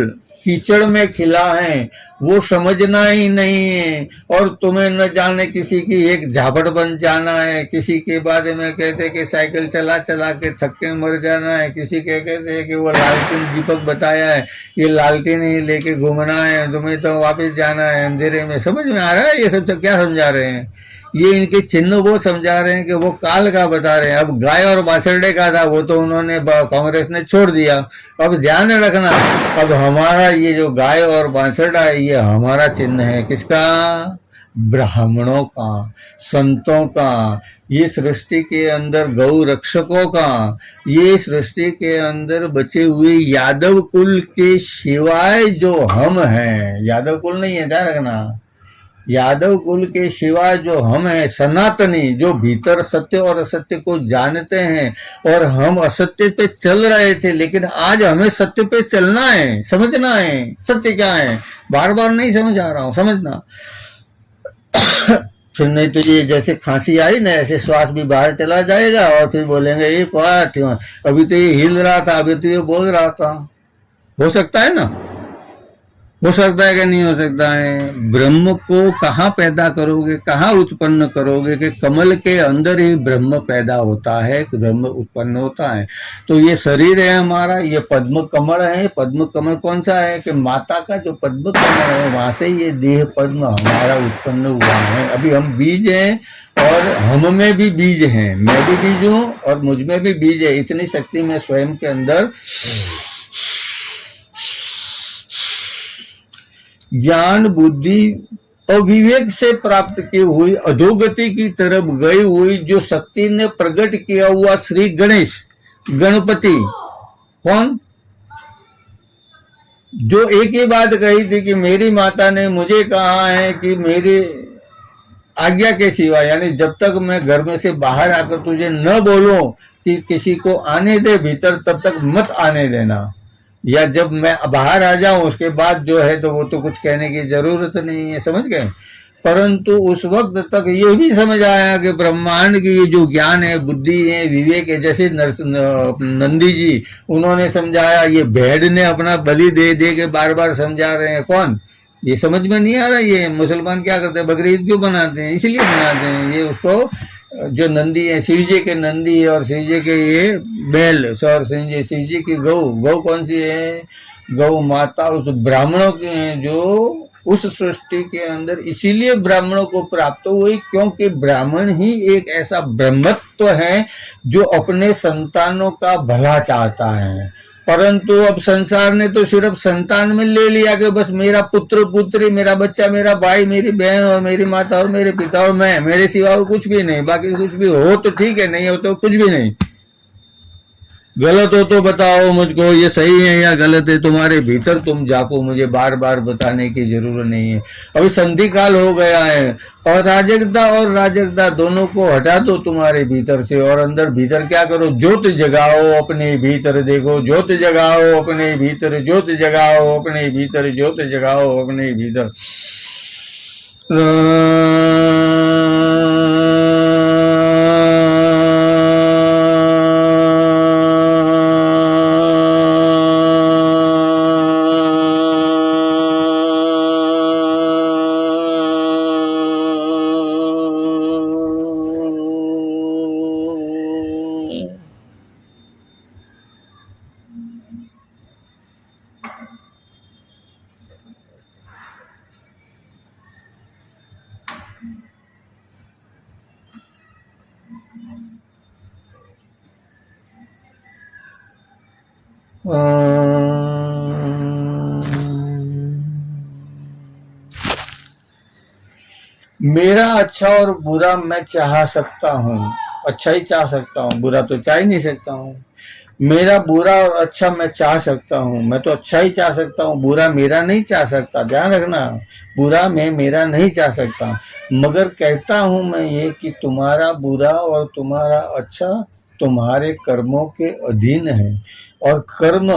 कीचड़ में खिला है वो समझना ही नहीं है, और तुम्हें न जाने किसी की एक झापड़ बन जाना है, किसी के बारे में कहते कि साइकिल चला चला के थक के मर जाना है, किसी के कहते हैं कि वो लालटेन दीपक बताया है, ये लालटेन ही लेके घूमना है, तुम्हें तो वापस जाना है अंधेरे में। समझ में आ रहा है ये सब तो क्या समझा रहे हैं? ये इनके चिन्ह वो समझा रहे हैं कि वो काल का बता रहे हैं। अब गाय और बाछड़े का था वो तो उन्होंने कांग्रेस ने छोड़ दिया। अब ध्यान रखना, अब हमारा ये जो गाय और बाछड़ा है ये हमारा चिन्ह है। किसका? ब्राह्मणों का, संतों का, ये सृष्टि के अंदर गौ रक्षकों का, ये सृष्टि के अंदर बचे हुए यादव कुल के सिवाय जो हम हैं, यादव कुल नहीं है, ध्यान रखना, यादव कुल के सिवाय जो हम हैं, सनातनी, जो भीतर सत्य और असत्य को जानते हैं, और हम असत्य पे चल रहे थे लेकिन आज हमें सत्य पे चलना है, समझना है सत्य क्या है। बार बार नहीं समझा रहा हूं, समझना। फिर नहीं तो ये जैसे खांसी आई ना, ऐसे श्वास भी बाहर चला जाएगा और फिर बोलेंगे ये क्या, अभी तो ये हिल रहा था, अभी तो ये बोल रहा था। हो सकता है ना, हो सकता है कि नहीं हो सकता है? ब्रह्म को कहाँ पैदा करोगे, कहाँ उत्पन्न करोगे कि कमल के अंदर ही ब्रह्म पैदा होता है, ब्रह्म उत्पन्न होता है। तो ये शरीर है हमारा, ये पद्म कमल है। पद्म कमल कौन सा है कि माता का जो पद्म कमल है वहां से ये देह पद्म हमारा उत्पन्न हुआ है। अभी हम बीज हैं और हम में भी बीज हैं, मैं भी बीज हूँ और मुझ में भी बीज है। इतनी शक्ति मैं स्वयं के अंदर ज्ञान बुद्धि और विवेक से प्राप्त की हुई अधोगति की तरफ गई हुई जो शक्ति ने प्रकट किया हुआ श्री गणेश गणपति, कौन? जो एक ही बात कही थी कि मेरी माता ने मुझे कहा है कि मेरी आज्ञा के सिवा, यानी जब तक मैं घर में से बाहर आकर तुझे न बोलूं कि किसी को आने दे भीतर, तब तक मत आने देना, या जब मैं बाहर आ जाऊं उसके बाद जो है तो वो तो कुछ कहने की जरूरत नहीं है। समझ गए? परंतु उस वक्त तक ये भी समझ आया कि ब्रह्मांड की ये जो ज्ञान है, बुद्धि है, विवेक है, जैसे नंदी जी उन्होंने समझाया, ये भेड़ ने अपना बलि दे दे के बार बार समझा रहे हैं। कौन? ये समझ में नहीं आ रहा। ये मुसलमान क्या करते हैं, बकरी ईद क्यों बनाते हैं? इसीलिए बनाते हैं। ये उसको जो नंदी है, शिव जी के नंदी है और शिव जी के ये बैल, और शिव जी की गौ, गौ कौन सी है? गौ माता उस ब्राह्मणों के हैं जो उस सृष्टि के अंदर, इसीलिए ब्राह्मणों को प्राप्त हुई, क्योंकि ब्राह्मण ही एक ऐसा ब्रह्मत्व है जो अपने संतानों का भला चाहता है। परंतु अब संसार ने तो सिर्फ संतान में ले लिया कि बस मेरा पुत्र पुत्री, मेरा बच्चा, मेरा भाई, मेरी बहन और मेरी माता और मेरे पिता और मैं, मेरे सिवा और कुछ भी नहीं। बाकी कुछ भी हो तो ठीक है, नहीं हो तो कुछ भी नहीं। गलत हो तो बताओ मुझको, ये सही है या गलत है, तुम्हारे भीतर तुम जाको, मुझे बार बार बताने की जरूरत नहीं है। अभी संधि काल हो गया है और राजकता दोनों को हटा दो तुम्हारे भीतर से, और अंदर भीतर क्या करो? ज्योत जगाओ अपने भीतर, देखो ज्योत जगाओ अपने भीतर, ज्योत जगाओ अपने भीतर, ज्योत जगाओ अपने भीतर। मेरा अच्छा और बुरा मैं चाह सकता हूँ, अच्छा ही चाह सकता हूँ, बुरा तो चाह ही नहीं सकता हूँ। मेरा बुरा और अच्छा मैं चाह सकता हूँ, मैं तो अच्छा ही चाह सकता हूँ, बुरा मेरा नहीं चाह सकता। ध्यान रखना, बुरा मैं मेरा नहीं चाह सकता, मगर कहता हूँ मैं ये कि तुम्हारा बुरा और तुम्हारा अच्छा तुम्हारे कर्मों के अधीन है, और कर्म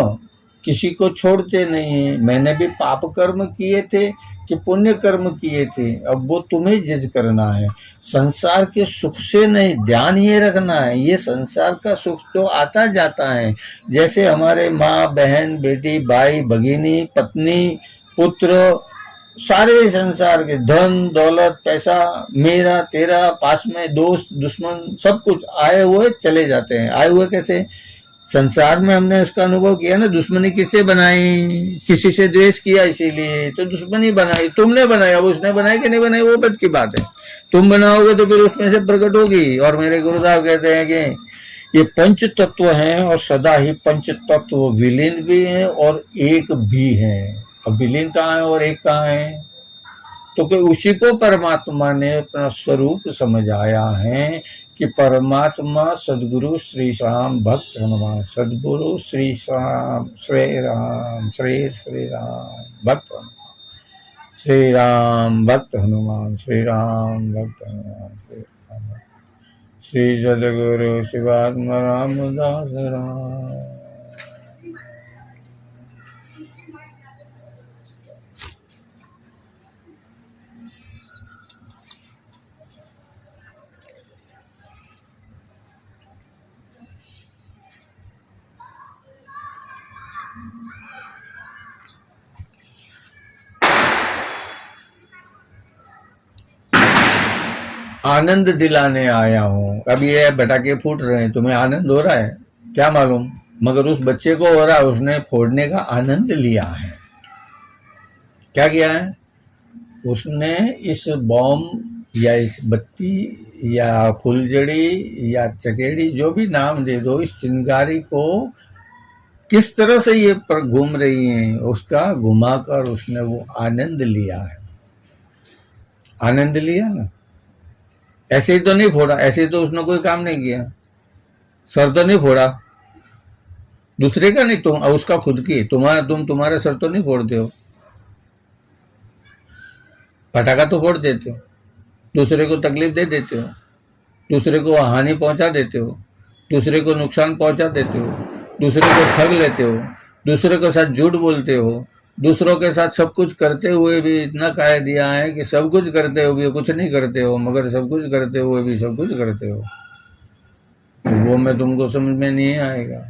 किसी को छोड़ते नहीं है। मैंने भी पाप कर्म किए थे कि पुण्य कर्म किए थे, अब वो तुम्हें जज करना है। संसार के सुख से नहीं, ध्यान ये रखना है, ये संसार का सुख तो आता जाता है। जैसे हमारे माँ बहन बेटी भाई भगिनी पत्नी पुत्र, सारे संसार के धन दौलत पैसा, मेरा तेरा, पास में दोस्त दुश्मन, सब कुछ आए हुए चले जाते हैं। आए हुए कैसे? संसार में हमने उसका अनुभव किया ना। दुश्मनी किससे बनाई? किसी से द्वेष किया, इसीलिए तो दुश्मनी बनाई। तुमने बनाई, अब उसने बनाई कि नहीं बनाई वो बात की बात है। तुम बनाओगे तो फिर उसमें से प्रकट होगी। और मेरे गुरुदेव कहते हैं कि ये पंच तत्व हैं और सदा ही पंच तत्व विलीन भी हैं और एक भी है। अब विलीन कहाँ है और एक कहाँ है? तो कि उसी को परमात्मा ने अपना स्वरूप समझाया है कि परमात्मा सदगुरु श्री राम भक्त हनुमान, सदगुरु श्री राम श्री राम श्री राम भक्त हनुमान, श्री राम भक्त हनुमान, श्री राम भक्त हनुमान, श्री सदगुरु शिवात्मा रामदास राम। आनंद दिलाने आया हूँ। अब ये पटाखे फूट रहे हैं, तुम्हें आनंद हो रहा है क्या मालूम, मगर उस बच्चे को हो रहा है, उसने फोड़ने का आनंद लिया है। क्या किया है उसने? इस बॉम्ब या इस बत्ती या फुलझड़ी या चकेड़ी, जो भी नाम दे दो, इस चिंगारी को किस तरह से ये पर घूम रही है, उसका घुमाकर उसने वो आनंद लिया है। आनंद लिया ना, ऐसे ही तो नहीं फोड़ा, ऐसे ही तो उसने कोई काम नहीं किया। सर तो नहीं फोड़ा दूसरे का, नहीं तुम उसका खुद की, तुम्हारा सर तो नहीं फोड़ते हो। पटाखा तो फोड़ देते हो, दूसरे को तकलीफ दे देते हो, दूसरे को हानि पहुंचा देते हो, दूसरे को नुकसान पहुंचा देते हो, दूसरे को ठग लेते हो, दूसरे के साथ झूठ बोलते हो, दूसरों के साथ सब कुछ करते हुए भी इतना कह दिया है कि सब कुछ करते हुए भी कुछ नहीं करते हो, मगर सब कुछ करते हुए भी सब कुछ करते हो। वो मैं तुमको समझ में नहीं आएगा।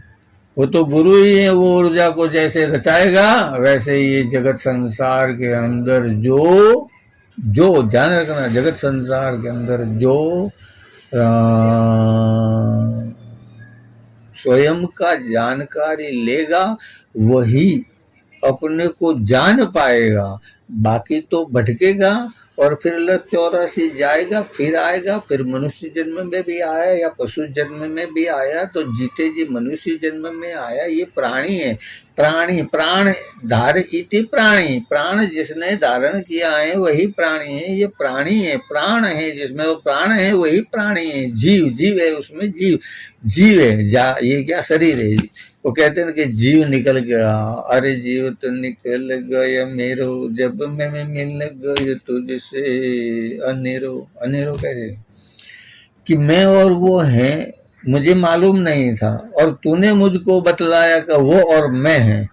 वो तो गुरु ही है, वो ऊर्जा को जैसे रचाएगा वैसे ही ये जगत संसार के अंदर जो जो ध्यान रखना, जगत संसार के अंदर जो स्वयं का जानकारी लेगा वही अपने को जान पाएगा। बाकी तो भटकेगा और फिर लग 84 जाएगा, फिर आएगा, फिर मनुष्य जन्म में भी आया या पशु जन्म में भी आया, तो जीते जी मनुष्य जन्म में आया। ये प्राणी है, प्राणी प्राण धार इति प्राणी, प्राण जिसने धारण किया है वही प्राणी है। ये प्राणी है, प्राण है, जिसमें वो प्राण है वही प्राणी है। जीव जीव है, उसमें जीव जीव है। ये क्या शरीर है। वो कहते हैं कि जीव निकल गया, अरे जीव तो निकल गया मेरो, जब मैं मिल गई तुझसे अनेरो। अनेरो कैसे कि मैं और वो है, मुझे मालूम नहीं था और तूने मुझको बतलाया कि वो और मैं है।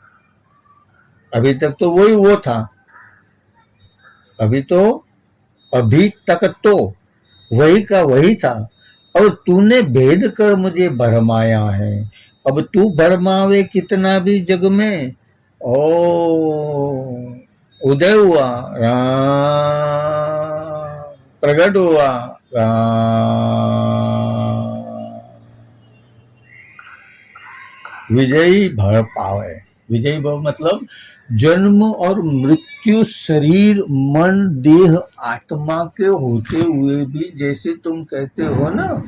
अभी तक तो वही वो था, अभी तक तो वही का वही था, और तूने भेद कर मुझे भरमाया है। अब तू भरमावे कितना भी जग में, ओ उदय हुआ राम, प्रगट हुआ राम, विजयी भर पावे। विजयी भव मतलब जन्म और मृत्यु शरीर मन देह आत्मा के होते हुए भी, जैसे तुम कहते हो ना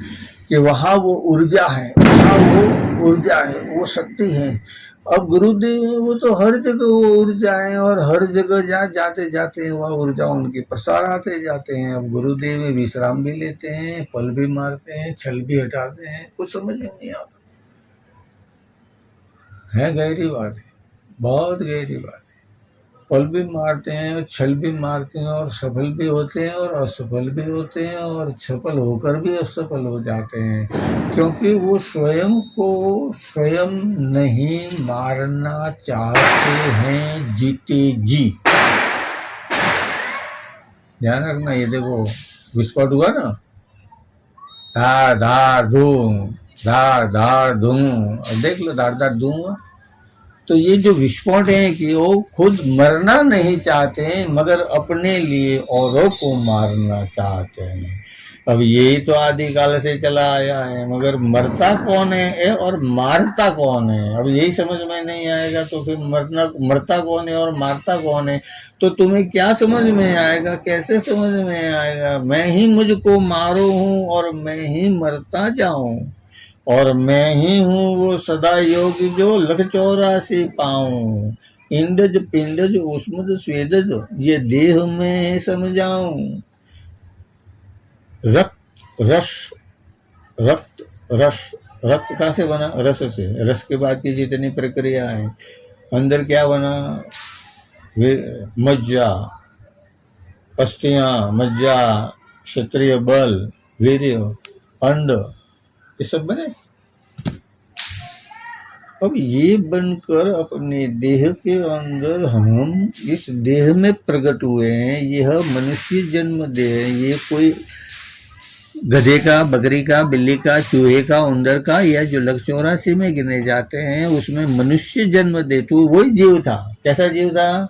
कि वहाँ वो ऊर्जा है, वहाँ वो ऊर्जा है, वो शक्ति है। अब गुरुदेव वो तो हर जगह वो ऊर्जा है और हर जगह जहाँ जाते जाते वह ऊर्जा उनके प्रसार आते जाते हैं। अब गुरुदेव विश्राम भी लेते हैं, पल भी मारते हैं, छल भी हटाते हैं, कुछ समझ में नहीं आता है। गहरी बात है, बहुत गहरी बात है। पल भी मारते हैं और छल भी मारते हैं और सफल भी होते हैं और असफल भी होते हैं और सफल होकर भी असफल हो जाते हैं, क्योंकि वो स्वयं को स्वयं नहीं मारना चाहते हैं, जीते जी। ध्यान रखना, ये देखो विस्फोट हुआ ना, धार धार धूम, धार धार धूम, देख लो धार धार धूम हुआ। तो ये जो विस्फोट है कि वो खुद मरना नहीं चाहते हैं मगर अपने लिए औरों को मारना चाहते हैं। अब यही तो आदिकाल से चला आया है, मगर मरता कौन है और मारता कौन है, अब यही समझ में नहीं आएगा तो फिर मरता कौन है और मारता कौन है, तो तुम्हें क्या समझ में आएगा, कैसे समझ में आएगा। मैं ही मुझको मारू हूँ और मैं ही मरता जाऊं, और मैं ही हूँ वो सदा योगी जो लख 84 पाऊं। इंद्रज पिंडज उष्मज स्वेदज ये देह में समझाऊं। रक्त रस, रक्त रस, रक्त कहाँ से बना, रस से, रस के बाद की जितनी प्रक्रिया है, अंदर क्या बना, मज्जा, अस्थियां, मज्जा, क्षत्रिय बल, वीर्य, अंड, ये सब बने। अब ये बनकर अपने देह के अंदर हम इस देह में प्रकट हुए हैं। यह मनुष्य जन्म देह, ये कोई गधे का, बकरी का, बिल्ली का, चूहे का, उंदर का, या जो लख 84 में गिने जाते हैं उसमें मनुष्य जन्म दे। तू वही जीव था। कैसा जीव था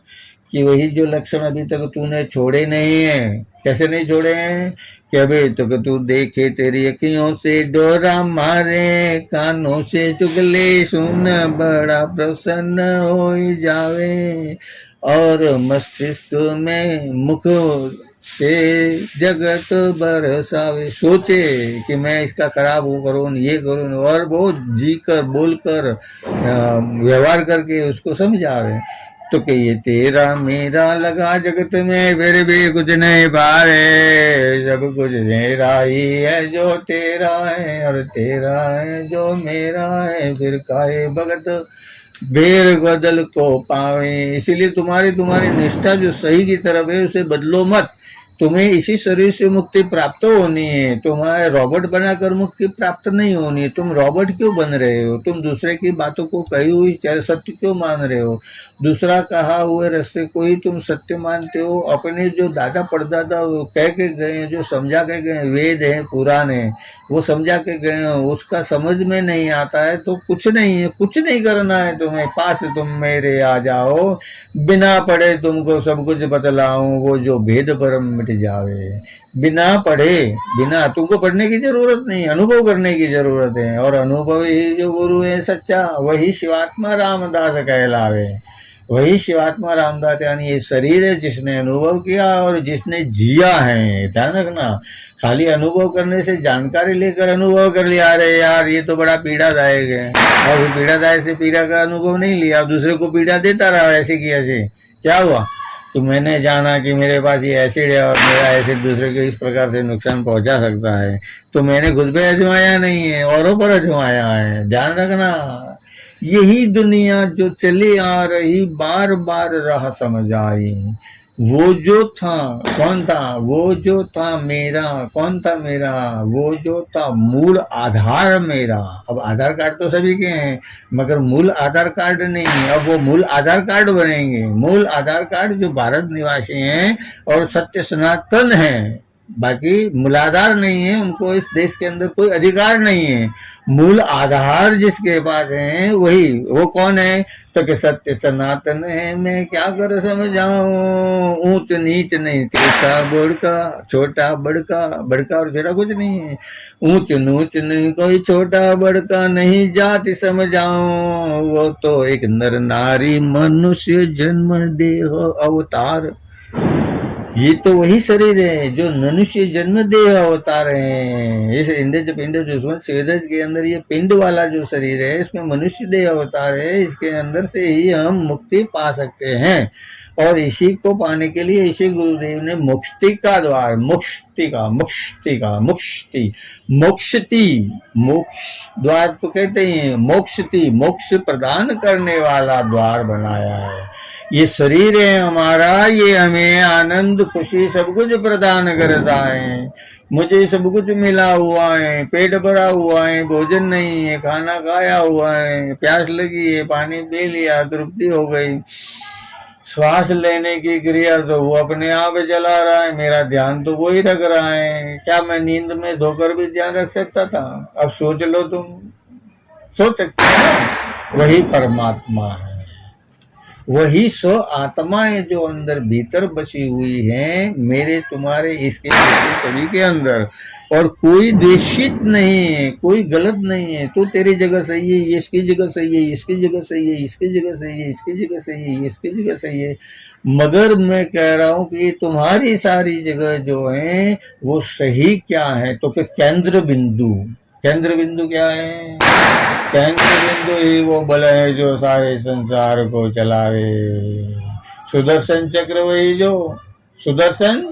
कि वही जो लक्षण अभी तक तूने छोड़े नहीं है। कैसे नहीं छोड़े हैं कि अभी तक तू देखे तेरी अखियों से डोरा मारे, कानों से चुगले सुन बड़ा प्रसन्न हो जावे, और मस्तिष्क में मुख से जगत बरसावे। सोचे कि मैं इसका खराब वो करूँ, ये करूँ, और वो जी कर बोल कर व्यवहार करके उसको समझावे। तो कहिए तेरा मेरा लगा जगत में फिर भी कुछ नहीं पावे, सब कुछ मेरा ही है जो तेरा है, और तेरा है जो मेरा है, फिर काहे भगत बेर बदल को पावे। इसीलिए तुम्हारी निष्ठा जो सही की तरफ है उसे बदलो मत। तुम्हें इसी शरीर से मुक्ति प्राप्त होनी है, तुम्हारे रॉबोट बनाकर मुक्ति प्राप्त नहीं होनी है। तुम रॉबोट क्यों बन रहे हो? तुम दूसरे की बातों को कही हुई सत्य क्यों मान रहे हो? दूसरा कहा हुए रास्ते को ही तुम सत्य मानते हो। अपने जो दादा परदादा कह के गए, जो समझा के गए, वेद है पुराण है, वो समझा के गए हो, उसका समझ में नहीं आता है तो कुछ नहीं है, कुछ नहीं करना है तुम्हें। पास तुम मेरे आ जाओ, बिना पढ़े तुमको सब कुछ बतलाऊं, वो जो भेद परम मिट जावे। बिना पढ़े, बिना, तुमको पढ़ने की जरूरत नहीं, अनुभव करने की जरूरत है। और अनुभव ही जो गुरु है सच्चा, वही शिवात्मा रामदास कहलावे। वही शिवात्मा रामदास, यानी ये शरीर है जिसने अनुभव किया और जिसने जिया है। ध्यान रखना, खाली अनुभव करने से, जानकारी लेकर अनुभव कर लिया, अरे यार ये तो बड़ा पीड़ादायक है, और पीड़ादायक से पीड़ा का अनुभव नहीं लिया, दूसरे को पीड़ा देता रहा ऐसे की ऐसे, क्या हुआ? तो मैंने जाना कि मेरे पास ये एसिड है और मेरा एसिड दूसरे को इस प्रकार से नुकसान पहुंचा सकता है, तो मैंने खुद पे आजमाया नहीं है, औरों पर आजमाया है। ध्यान रखना, यही दुनिया जो चली आ रही बार बार राह समझ आई। वो जो था, कौन था? वो जो था मेरा, कौन था मेरा? वो जो था मूल आधार मेरा। अब आधार कार्ड तो सभी के हैं, मगर मूल आधार कार्ड नहीं है। अब वो मूल आधार कार्ड बनेंगे। मूल आधार कार्ड जो भारत निवासी हैं और सत्य सनातन है, बाकी मूलाधार नहीं है, उनको इस देश के अंदर कोई अधिकार नहीं है। मूल आधार जिसके पास है वही, वो कौन है? तो कि सत्य सनातन है। मैं क्या कर समझाऊं, ऊंच नीच नहीं, तीखा बड़का, छोटा बड़का, बड़का और छोटा कुछ नहीं है। ऊंच नीच नहीं, कोई छोटा बड़का नहीं, जाति समझाऊं, वो तो एक नर नारी मनुष्य जन्म देह अवतार। ये तो वही शरीर है जो मनुष्य जन्म देह अवतार है। इस इंद्र पिंड जो वेदज के अंदर ये पिंड वाला जो शरीर है, इसमें मनुष्य देह अवतार है। इसके अंदर से ही हम मुक्ति पा सकते हैं, और इसी को पाने के लिए इसी गुरुदेव ने मुक्ति का द्वार, मुक्ति मोक्ष द्वार तो कहते हैं, मोक्षति, मोक्ष प्रदान करने वाला द्वार बनाया है। ये शरीर है हमारा, ये हमें आनंद खुशी सब कुछ प्रदान करता है। मुझे सब कुछ मिला हुआ है, पेट भरा हुआ है, भोजन नहीं है, खाना खाया हुआ है, प्यास लगी है, पानी पी लिया, तृप्ति हो गई। श्वास लेने की क्रिया तो वो अपने आप चला रहा है, मेरा ध्यान तो वो ही रख रहा है। क्या मैं नींद में धोकर भी ध्यान रख सकता था? अब सोच लो, तुम सोच सकते हो ना? वही परमात्मा है, वही स्व आत्मा है जो अंदर भीतर बसी हुई है, मेरे तुम्हारे इसके सभी के अंदर। और कोई द्वेषित नहीं है, कोई गलत नहीं है। तो तेरी जगह सही है, ये इसकी जगह सही है, इसकी जगह सही है, इसकी जगह सही है, इसकी जगह सही है, इसकी जगह सही है। मगर मैं कह रहा हूं कि तुम्हारी सारी जगह जो है वो सही क्या है? तो कि केंद्र बिंदु, केंद्र बिंदु क्या है? केंद्र बिंदु ही वो बल है जो सारे संसार को चलावे। सुदर्शन चक्र वही जो, सुदर्शन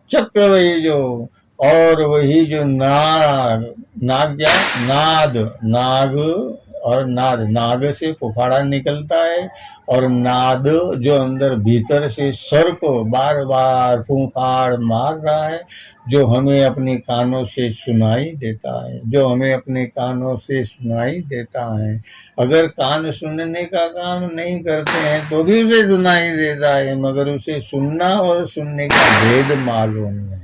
चक्र वही जो, और वही जो नाग, नाग क्या? नाद, नाग और नाद, नाग से फुफाड़ा निकलता है, और नाद जो अंदर भीतर से सर को बार बार फूंफाड़ मार रहा है, जो हमें अपने कानों से सुनाई देता है, जो हमें अपने कानों से सुनाई देता है। अगर कान सुनने का काम नहीं करते हैं तो भी उसे सुनाई देता है, मगर उसे सुनना और सुनने का भेद मालूम है।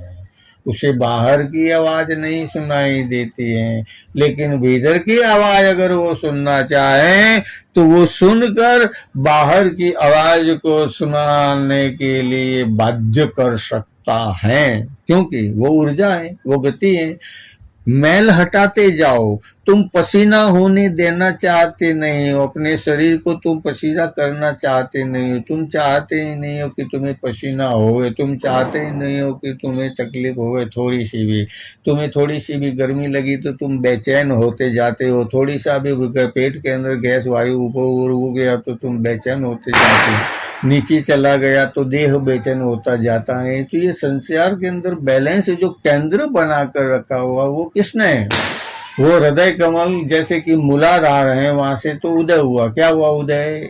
उसे बाहर की आवाज नहीं सुनाई देती है, लेकिन भीतर की आवाज अगर वो सुनना चाहे तो वो सुनकर बाहर की आवाज को सुनाने के लिए बाध्य कर सकता है, क्योंकि वो ऊर्जा है, वो गति है। मैल हटाते जाओ, तुम पसीना होने देना चाहते नहीं हो, अपने शरीर को तुम पसीना करना चाहते नहीं हो, तुम चाहते ही नहीं हो कि तुम्हें पसीना होवे, तुम चाहते ही नहीं हो कि तुम्हें तकलीफ होवे थोड़ी सी भी। तुम्हें थोड़ी सी भी गर्मी लगी तो तुम बेचैन होते जाते हो, थोड़ी सा भी पेट के अंदर गैस वायु ऊपर हो गया तो तुम बेचैन होते जाते हो, नीचे चला गया तो देह बेचैन होता जाता है। तो ये संसार के अंदर बैलेंस जो केंद्र बनाकर रखा हुआ वो किसने है? वो हृदय कमल जैसे कि मूलाधार है, वहां से तो उदय हुआ। क्या हुआ? उदय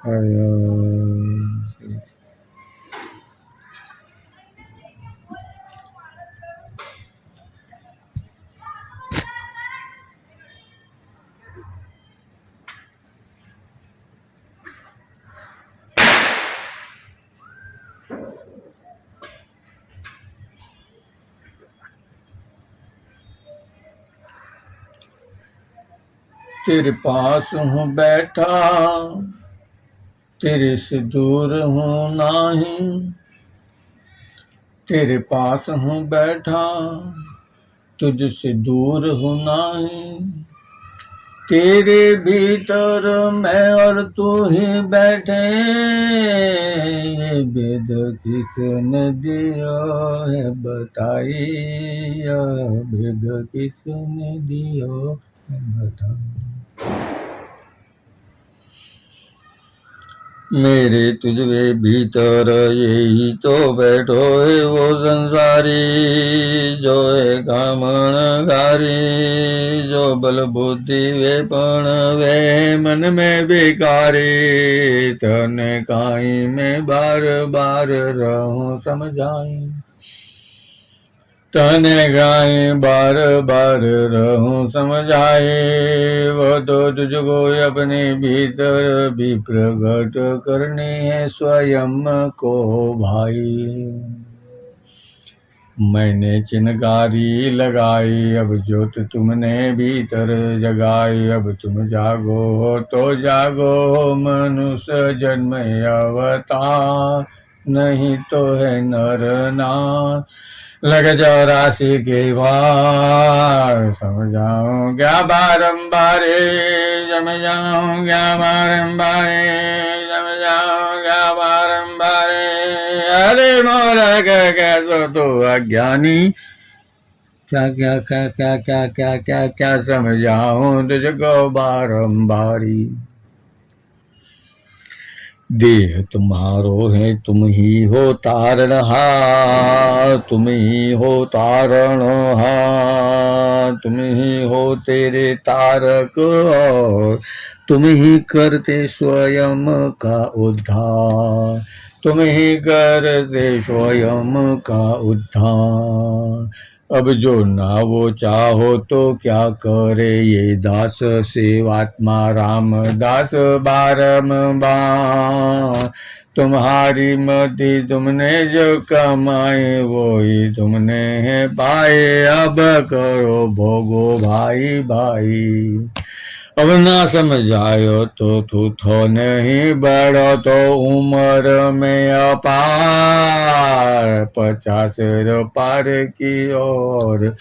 हरि। तेरे पास हूँ बैठा, तेरे से दूर हूँ नहीं, तेरे पास हूँ बैठा, तुझसे दूर हूँ नहीं, तेरे भीतर मैं और तू ही बैठे, ये वेद किसने दिया है बताइए, वेद किसने दिया है बताइए। मेरे तुझे भीतर यही तो बैठो है वो संसारी, जो है कामणकारी, जो बल बुद्धि वे पण वे मन में बेकारी, तने काई में बार बार रहूं समझाई, तने गाय बार बार रहूं समझाए, वो तो तुझको अपने भीतर भी प्रकट करनी है स्वयं को भाई। मैंने चिनगारी लगाई अब ज्योत तुमने भीतर जगाई, अब तुम जागो तो जागो मनुष्य जन्म अवतार, नहीं तो है नर नार, लग 84 के बार समझाऊं क्या बारंबार, समझाऊं क्या बारंबार, समझाऊं क्या बारंबार, अरे मोरा कैसो तो अज्ञानी, क्या क्या क्या क्या क्या क्या क्या क्या समझाऊं तुझको बारंबारी। देह तुम्हारो है तुम ही हो तारणहार, तुम ही हो तारणहार, तुम ही हो तेरे तारक और तुम ही करते स्वयं का उद्धार, तुम ही करते स्वयं का उद्धार। अब जो ना वो चाहो तो क्या करे ये दास सेवात्मा रामदास बारंबार, तुम्हारी मति तुमने जो कमाए वो ही तुमने है पाए, अब करो भोगो भाई भाई। अब ना समझायो तो तू थो नहीं बढ़ो तो उम्र में अपार, 50 पार की ओर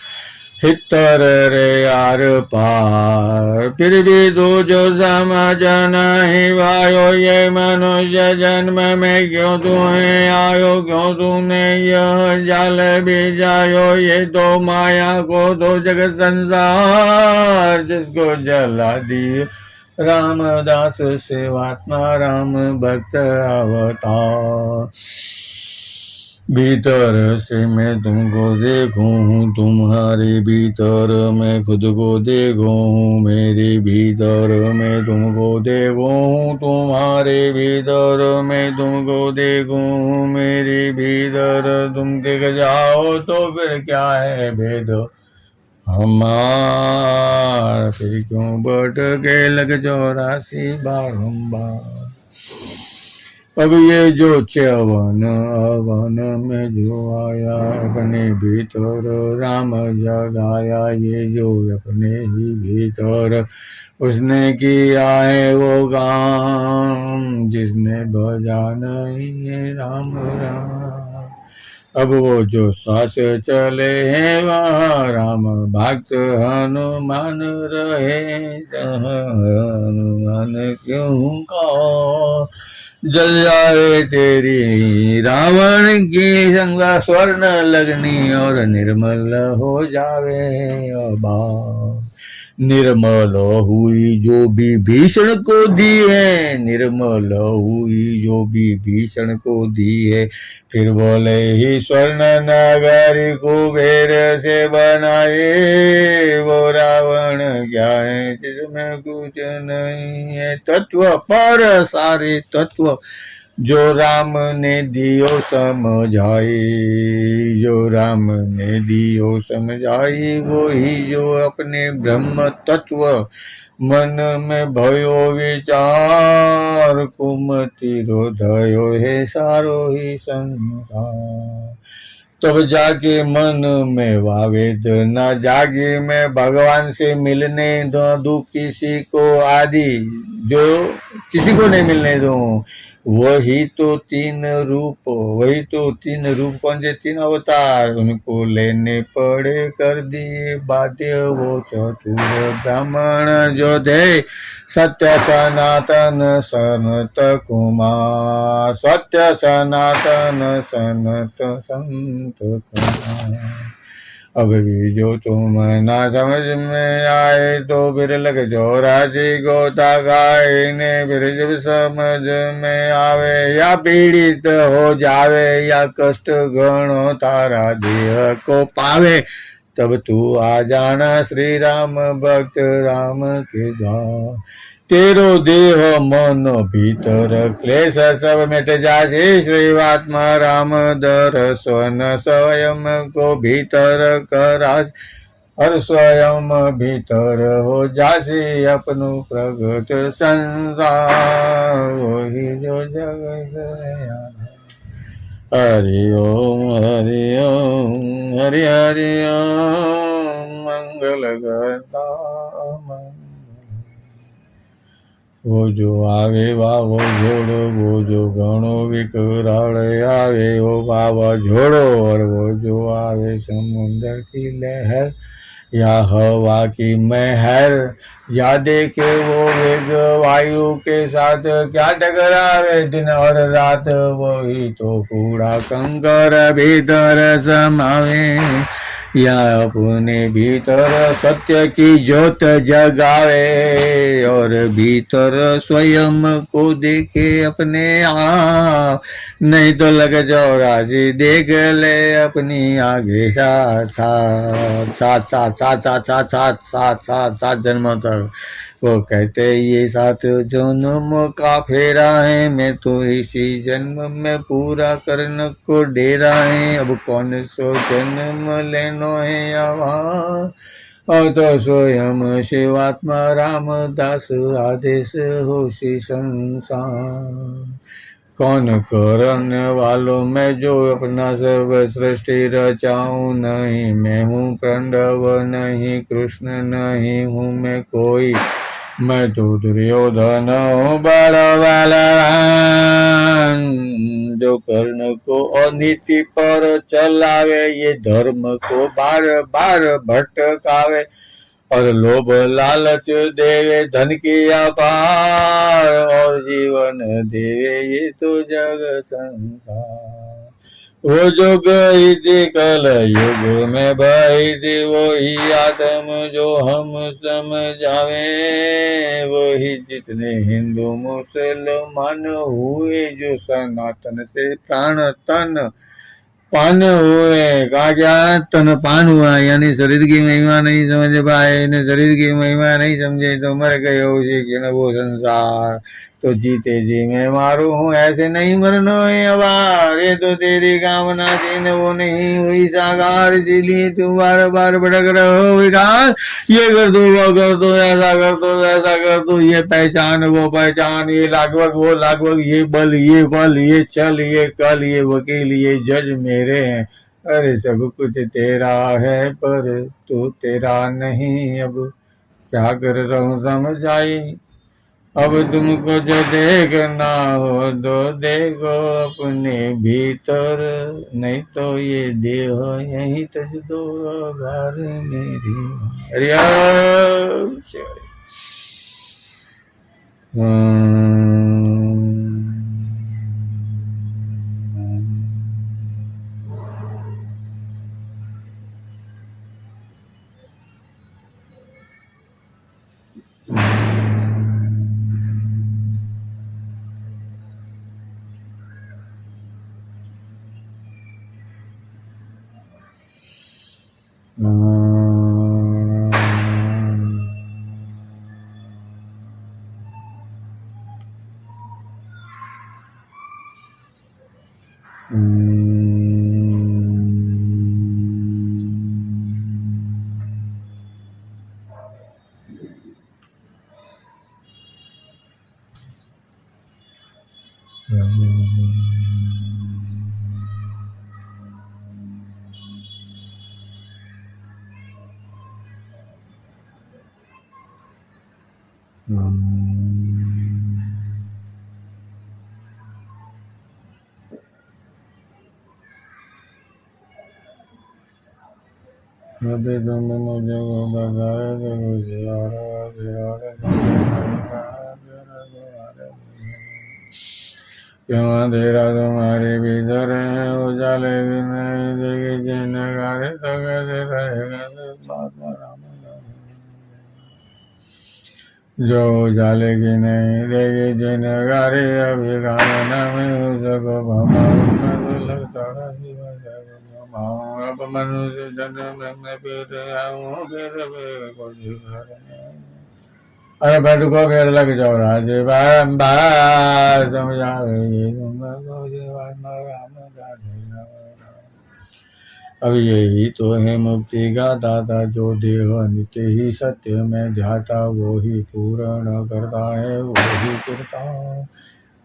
हितर रे यार पार, फिर भी तू जो समझ नहीं पायो ये मनुष्य जन्म में क्यों तुम्हें आयो, क्यों तुमने यह जाल बिछायो, ये तो माया को तो जगत संसार जिसको जला दियो रामदास सेवात्मा राम भक्त अवतार। भीतर से मैं तुमको देखूं हूँ, तुम्हारे भीतर मैं खुद को देखूं हूँ, मेरे भीतर मैं तुमको देखूं हूँ, तुम्हारे भीतर मैं तुमको देखूं हूँ, मेरे भीतर तुम दिख जाओ तो फिर क्या है भेद हमार, फिर क्यों भटके लग 84 बारंबार। अब ये जो च्यवन अवन में जो आया अपने भीतर राम जगाया, ये जो अपने ही भीतर उसने किया है वो काम, जिसने भजा नहीं है राम राम। अब वो जो सांस चले हैं वहाँ राम भक्त हनुमान रहे, हनुमान क्यों का जल जाए तेरी रावण की संगा स्वर्ण लगनी और निर्मल हो जावे अबा, निर्मल हुई जो भी भीषण को दी है, निर्मल हुई जो भी भीषण को दी है। फिर बोले ही स्वर्ण नगरी कुबेर से बनाए, वो रावण क्या है जिसमें कुछ नहीं है। तत्व पर सारे तत्व जो राम ने दियो समझाई, जो राम ने दियो समझाई, वो ही जो अपने ब्रह्म तत्व मन में भयो विचार, कुमति रोधयो है सारो ही संसार। तब जाके मन में वावेद न जागे, मैं भगवान से मिलने दूं किसी को आदि, जो किसी को नहीं मिलने दूं। वही तो तीन रूप, वही तो तीन रूप, कौन से तीन अवतार, उनको लेने पड़े कर दिए बाध्य वो चतुर ब्राह्मण जो थे सत्य सनातन सनत कुमार, सत्य सनातन सनत संत कुमार। अब भी जो तुम ना समझ में आए तो फिर लग जो राजी गोता गाए ने, फिर जब समझ में आवे या पीड़ित हो जावे या कष्ट गणो तारा देह को पावे, तब तू आ जाना श्री राम भक्त राम के द्वार। तेरो देह मन भीतर क्लेश सब मिट जासे, श्रीवात्मा राम दर्शन स्वयं को भीतर करास, और स्वयं भीतर हो जासे अपनु प्रगट संसार, वही जो जगत है। हरि ओम हरि ओम हरि हरि ओम, मंगल करता वो जो आवे वावो जोड़ो, वो जो गणो विकराल आवे वो वावा जोड़ो, और वो जो आवे समुद्र की लहर या हवा की महर, या देखे वो वेग वायु के साथ, क्या टकरावे दिन और रात, वही तो कूड़ा कंकर भीतर समावे, या अपने भीतर सत्य की ज्योत जगावे, और भीतर स्वयं को देखे अपने आप, नहीं तो लग जाओ राजी देख ले अपनी आगे साथ साथ साथ साथ साथ साथ साथ साथ साथ साथ साथ जन्मों तक। वो कहते ये साथ जन्म का फेरा है, मैं तो इसी जन्म में पूरा करने को डेरा है, अब कौन सो जन्म लेनो है आवाज, और तो स्वयं शिवात्मा रामदास आदेश होशी संसार। कौन करने वालों में जो अपना सब सृष्टि रचाऊं, नहीं मैं हूँ पांडव नहीं कृष्ण नहीं हूँ मैं कोई, मैं तो दुर्योधन हूँ बलवान, जो कर्ण को अनीति पर चलावे, ये धर्म को बार बार भटकावे, और लोभ लालच देवे धन की अपार, और जीवन देवे ये तो जग संसार। वो जो गई थी कल युग में भाई थी, वही आत्म जो हम समझावे, वही जितने हिंदू मुसलमान हुए, जो सनातन से प्राण तन पान हुए। कहा क्या तन पान हुआ, यानी शरीर की महिमा नहीं समझ पाए, ने शरीर की महिमा नहीं समझे तो मर गए उसी क्षण वो संसार। तो जीते जी मैं मारू हूँ ऐसे नहीं मरना है अबार, ये तो तेरी कामना थी न वो नहीं हुई साकार, इसीलिए तू बार बार भटक रहो विकार, ये कर दो वो कर दो ऐसा कर दो वैसा कर दो, ये पहचान वो पहचान, ये लागवग वो लागवग, ये बल ये बल, ये चल ये कल, ये वकील ये जज मेरे हैं, अरे सब कुछ तेरा है पर तू तेरा नहीं, अब क्या कर रहा हूँ समझ आई, अब तुमको जो देखना हो तो देखो अपने भीतर, नहीं तो ये देह यहीं तज दो घर मेरी। हरि ओम शिव। अभी तुमने मुझे को बताया तो गुजारा क्यों अंधेरा तुम्हारे भीतर है उजाले भी नहीं देगी जिनगारे तो कैसे रहेगा बात राम जो उजाले की नहीं देगी जिनगारे अभी गाना में हो सको तो लगता अब मनुष्य जन्म में फिर आऊं फिर कुछ घर नहीं अरे बैठ को फिर लग जाओ राजे बारम्बार समझावे अब यही तो है मुक्ति का दाता जो देह नित्य ही सत्य में ध्याता वो ही पूर्ण करता है वो ही करता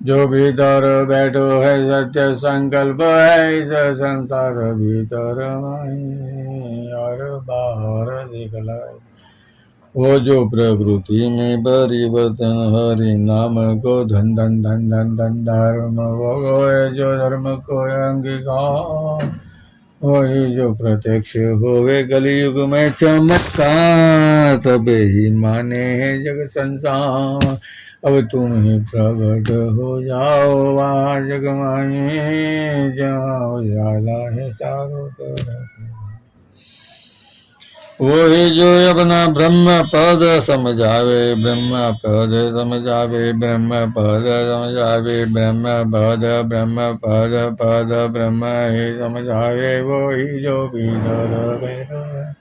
जो भीतर बैठो है सत्य संकल्प है इस संसार भीतर और बाहर दिखलाए वो जो प्रकृति में परिवर्तन हरि नाम को धन धन धन धन धन धर्म वो है जो धर्म को अंगीकार वही जो प्रत्यक्ष होवे कलयुग में चमत्कार तबे ही माने है जग संसार अब तुम ही प्रकट हो जाओ वहाँ जग माये जहाँ उजाला है चारों तरफ वही जो अपना ब्रह्म पद समझावे ब्रह्म पद समझावे ब्रह्म पद समझावे ब्रह्म पद पद ब्रह्म ही समझावे वही जो भीतर बैठा है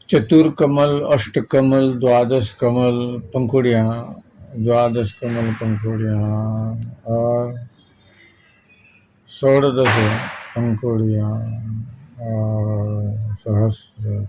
चतुर्कमल अष्टकमल द्वादश कमल पंखुड़ियाँ द्वादश कमल पंखुड़ियाँ और षोडश पंखुड़ियाँ और सहस्र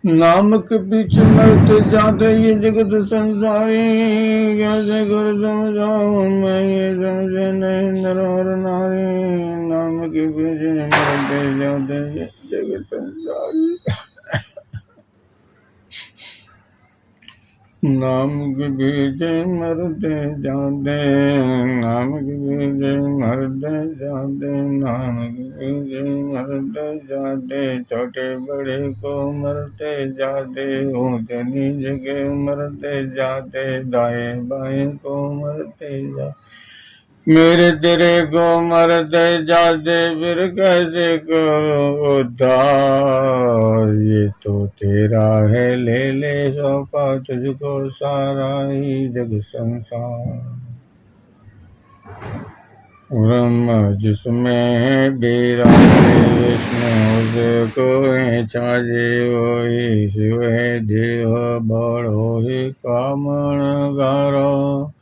नाम के पीछे मरते जाते ये जगत संसारी, कैसे कर समझाऊं मैं ये समझे नहीं नर और नारी। नाम के पीछे मरते जाते ये जगत संसारी, नाम के पीछे मरते जाते, नाम के पीछे मरते जाते, नाम के पीछे मरते जाते। छोटे बड़े को मरते जाते, ऊंचे नीचे के मरते जाते, दाएं बाएं को मरते जाते। मेरे तेरे को मरते जाते, फिर कैसे करो उद्धार। ये तो तेरा है, ले ले सौंपा तुझको सारा ही जग संसार। ब्रह्म जिसमें है बिराजे, विष्णु उसको है छाजे, वही शिव है देह बड़ो ही कामण गारो।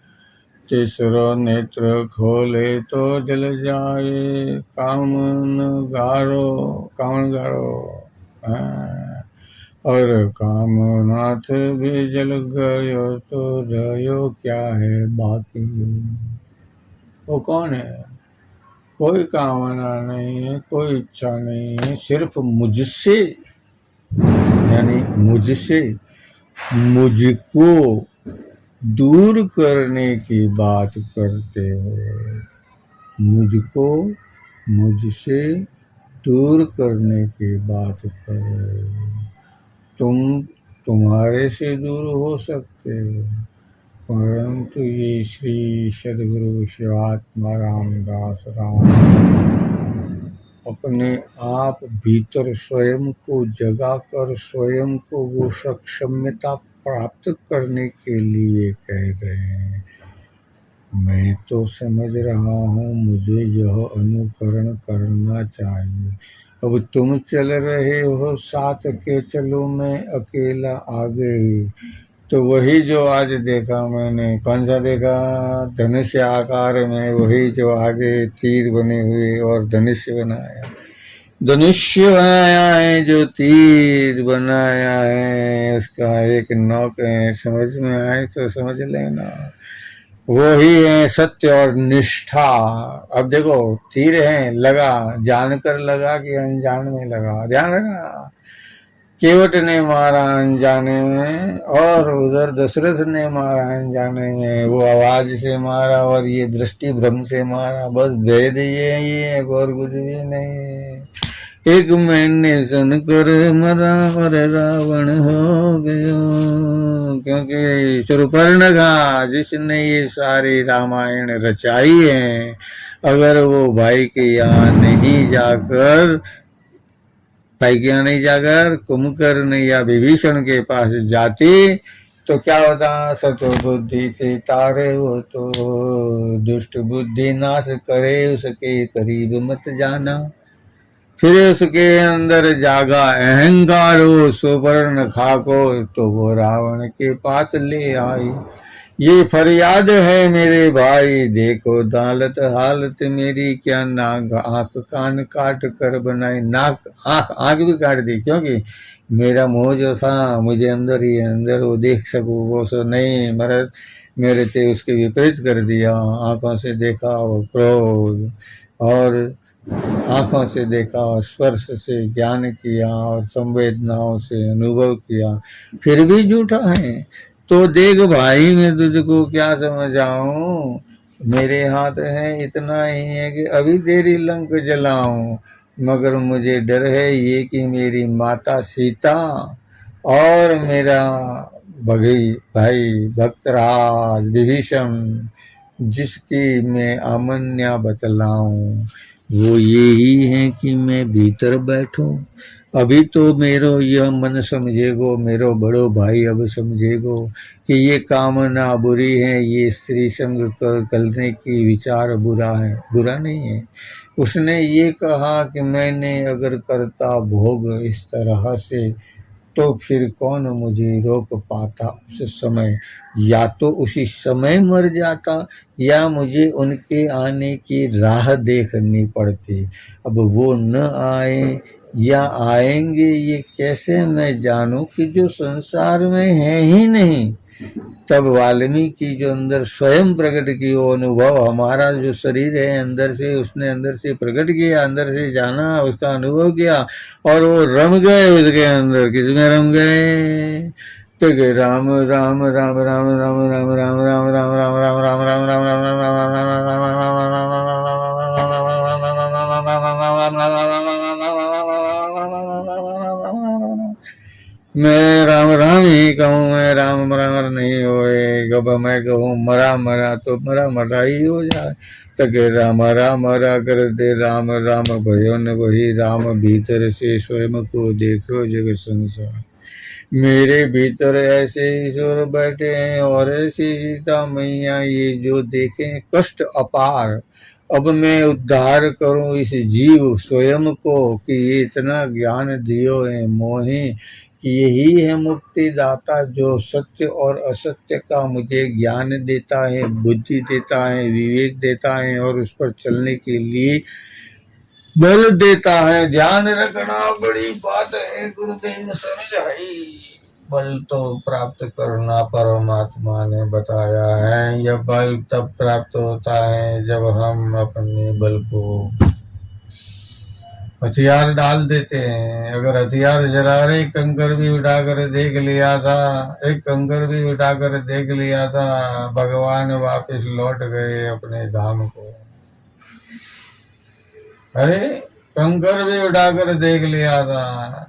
तीसरा नेत्र खोले तो जल जाए, कामन गारो और कामनाथ भी जल गयो, तो रहो क्या है बाकी। वो कौन है? कोई कामना नहीं है, कोई इच्छा नहीं है, सिर्फ मुझसे, यानी मुझसे मुझको दूर करने की बात करते हो। मुझको मुझसे दूर करने की बात कर रहे हो। तुम तुम्हारे से दूर हो सकते हो, परंतु ये श्री सदगुरु शिवात्मा रामदास राम अपने आप भीतर स्वयं को जगा कर स्वयं को वो सक्षमता प्राप्त करने के लिए कह रहे हैं। मैं तो समझ रहा हूँ मुझे यह अनुकरण करना चाहिए। अब तुम चल रहे हो साथ के, चलो मैं अकेला आ गई। तो वही जो आज देखा मैंने, कौन सा देखा? धनुष आकार में, वही जो आगे तीर बने हुए और धनुष्य बनाया, धनुष्य बनाया है, जो तीर बनाया है उसका एक नोक है। समझ में आए तो समझ लेना, वही है सत्य और निष्ठा। अब देखो तीर है, लगा जानकर लगा कि अनजान में लगा, ध्यान रखना। केवट ने मारा अनजाने में, और उधर दशरथ ने मारा अनजाने में। वो आवाज से मारा और ये दृष्टि भ्रम से मारा, बस भेद ये है, और कुछ भी नहीं। एक महीने सुनकर मरा और रावण हो गयो, क्योंकि शूर्पणखा का जिसने ये सारी रामायण रचाई है, अगर वो भाई के यहाँ नहीं जाकर, भाई के यहाँ नहीं जाकर कुंभकर्ण या विभीषण के पास जाती तो क्या होता? सतो बुद्धि से तारे वो तो, दुष्ट बुद्धि नाश करे उसके करीब मत जाना। फिर उसके अंदर जागा अहंकार, वो सुपर्णखा को तो वो रावण के पास ले आई। ये फरियाद है मेरे भाई, देखो दालत हालत मेरी, क्या नाक आंख कान काट कर बनाई। नाक आंख भी काट दी, क्योंकि मेरा मोह जो था मुझे अंदर ही अंदर वो देख सकूं, वो सो नहीं मरद मेरे ते उसके विपरीत कर दिया। आंखों से देखा वो क्रोध, और आंखों से देखा, स्पर्श से ज्ञान किया, और संवेदनाओं से अनुभव किया, फिर भी झूठा है। तो देख भाई मैं तुझको क्या समझाऊं, मेरे हाथ है इतना ही है कि अभी तेरी लंक जलाऊं, मगर मुझे डर है ये कि मेरी माता सीता और मेरा भाई भक्तराज विभीषण, जिसकी मैं अमन्या बतलाऊं, वो यही है कि मैं भीतर बैठूं। अभी तो मेरो यह मन समझेगो, मेरो बड़ो भाई अब समझेगो कि ये कामना बुरी है, ये स्त्री संग करने की विचार बुरा है, बुरा नहीं है। उसने ये कहा कि मैंने अगर करता भोग इस तरह से तो फिर कौन मुझे रोक पाता उस समय। या तो उसी समय मर जाता या मुझे उनके आने की राह देखनी पड़ती। अब वो न आए या आएंगे ये कैसे मैं जानूं कि जो संसार में है ही नहीं। तब वाल्मीकि जो अंदर स्वयं प्रकट की वो अनुभव, हमारा जो शरीर है अंदर से, उसने अंदर से प्रकट किया, अंदर से जाना, उसका अनुभव किया और वो रम गए उसके अंदर। किसमें रम गए? तो राम राम राम राम राम राम राम राम राम राम राम राम राम राम राम। मैं राम राम ही कहूँ, मैं राम मरार नहीं होए। जब मैं कहूँ मरा मरा तो मरा मरा ही हो जाए। तक राम राम मरा कर दे राम राम भयो न वही राम भीतर से स्वयं को देखो जग संसार। मेरे भीतर ऐसे ईश्वर बैठे हैं और ऐसी सीता मैया ये जो देखें कष्ट अपार। अब मैं उद्धार करूं इस जीव स्वयं को कि ये इतना ज्ञान दियो है मोहे कि यही है मुक्ति दाता जो सत्य और असत्य का मुझे ज्ञान देता है, बुद्धि देता है, विवेक देता है और उस पर चलने के लिए बल देता है। ध्यान रखना बड़ी बात है, गुरुदेव समझाई। बल तो प्राप्त करना परमात्मा ने बताया है। यह बल तब प्राप्त होता है जब हम अपने बल को हथियार डाल देते हैं। अगर हथियार जला रहे, कंकर भी उठाकर देख लिया था, एक कंकर भी उठाकर देख लिया था, भगवान वापस लौट गए अपने धाम को। अरे कंकर भी उठाकर देख लिया था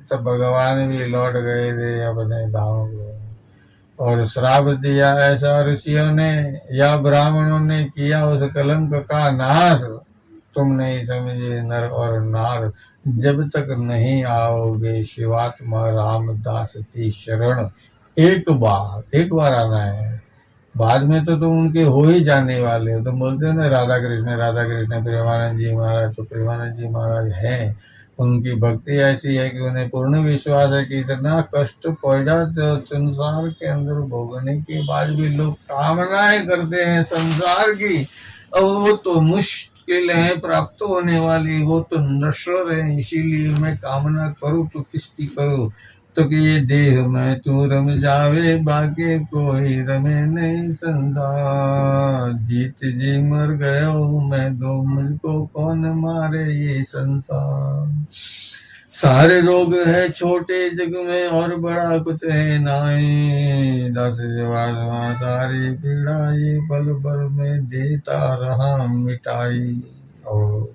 तो भगवान भी लौट गए थे अपने धाम को। और श्राप दिया ऐसा ऋषियों ने या ब्राह्मणों ने किया उस कलंक का नाश। तुम नहीं समझे नर और नार, जब तक नहीं आओगे शिवात्मा रामदास की शरण। एक बार आना है, बाद में तो तुम उनके हो ही जाने वाले हो। तुम बोलते हो ना राधा कृष्ण प्रेमानंद जी महाराज, तो प्रेमानंद जी महाराज हैं। उनकी भक्ति ऐसी है कि उन्हें पूर्ण विश्वास है कि इतना कष्ट पड़ा तो संसार के अंदर भोगने के बाद भी लोग कामनाएं करते हैं संसार की। अब वो तो मुश्किल है प्राप्त होने वाली, वो तो नश्वर है। इसीलिए मैं कामना करूँ तो किसकी करूँ? तो कि ये देह में तू रम जावे, बाकी कोई रमे नहीं संसार। जीत जी मर गयो मैं दो, मुझको कौन मारे ये संसार। सारे रोग है छोटे जग में और बड़ा कुछ है नाई। दस जवान सारी पीड़ा ये पल भर में देता रहा मिटाई। और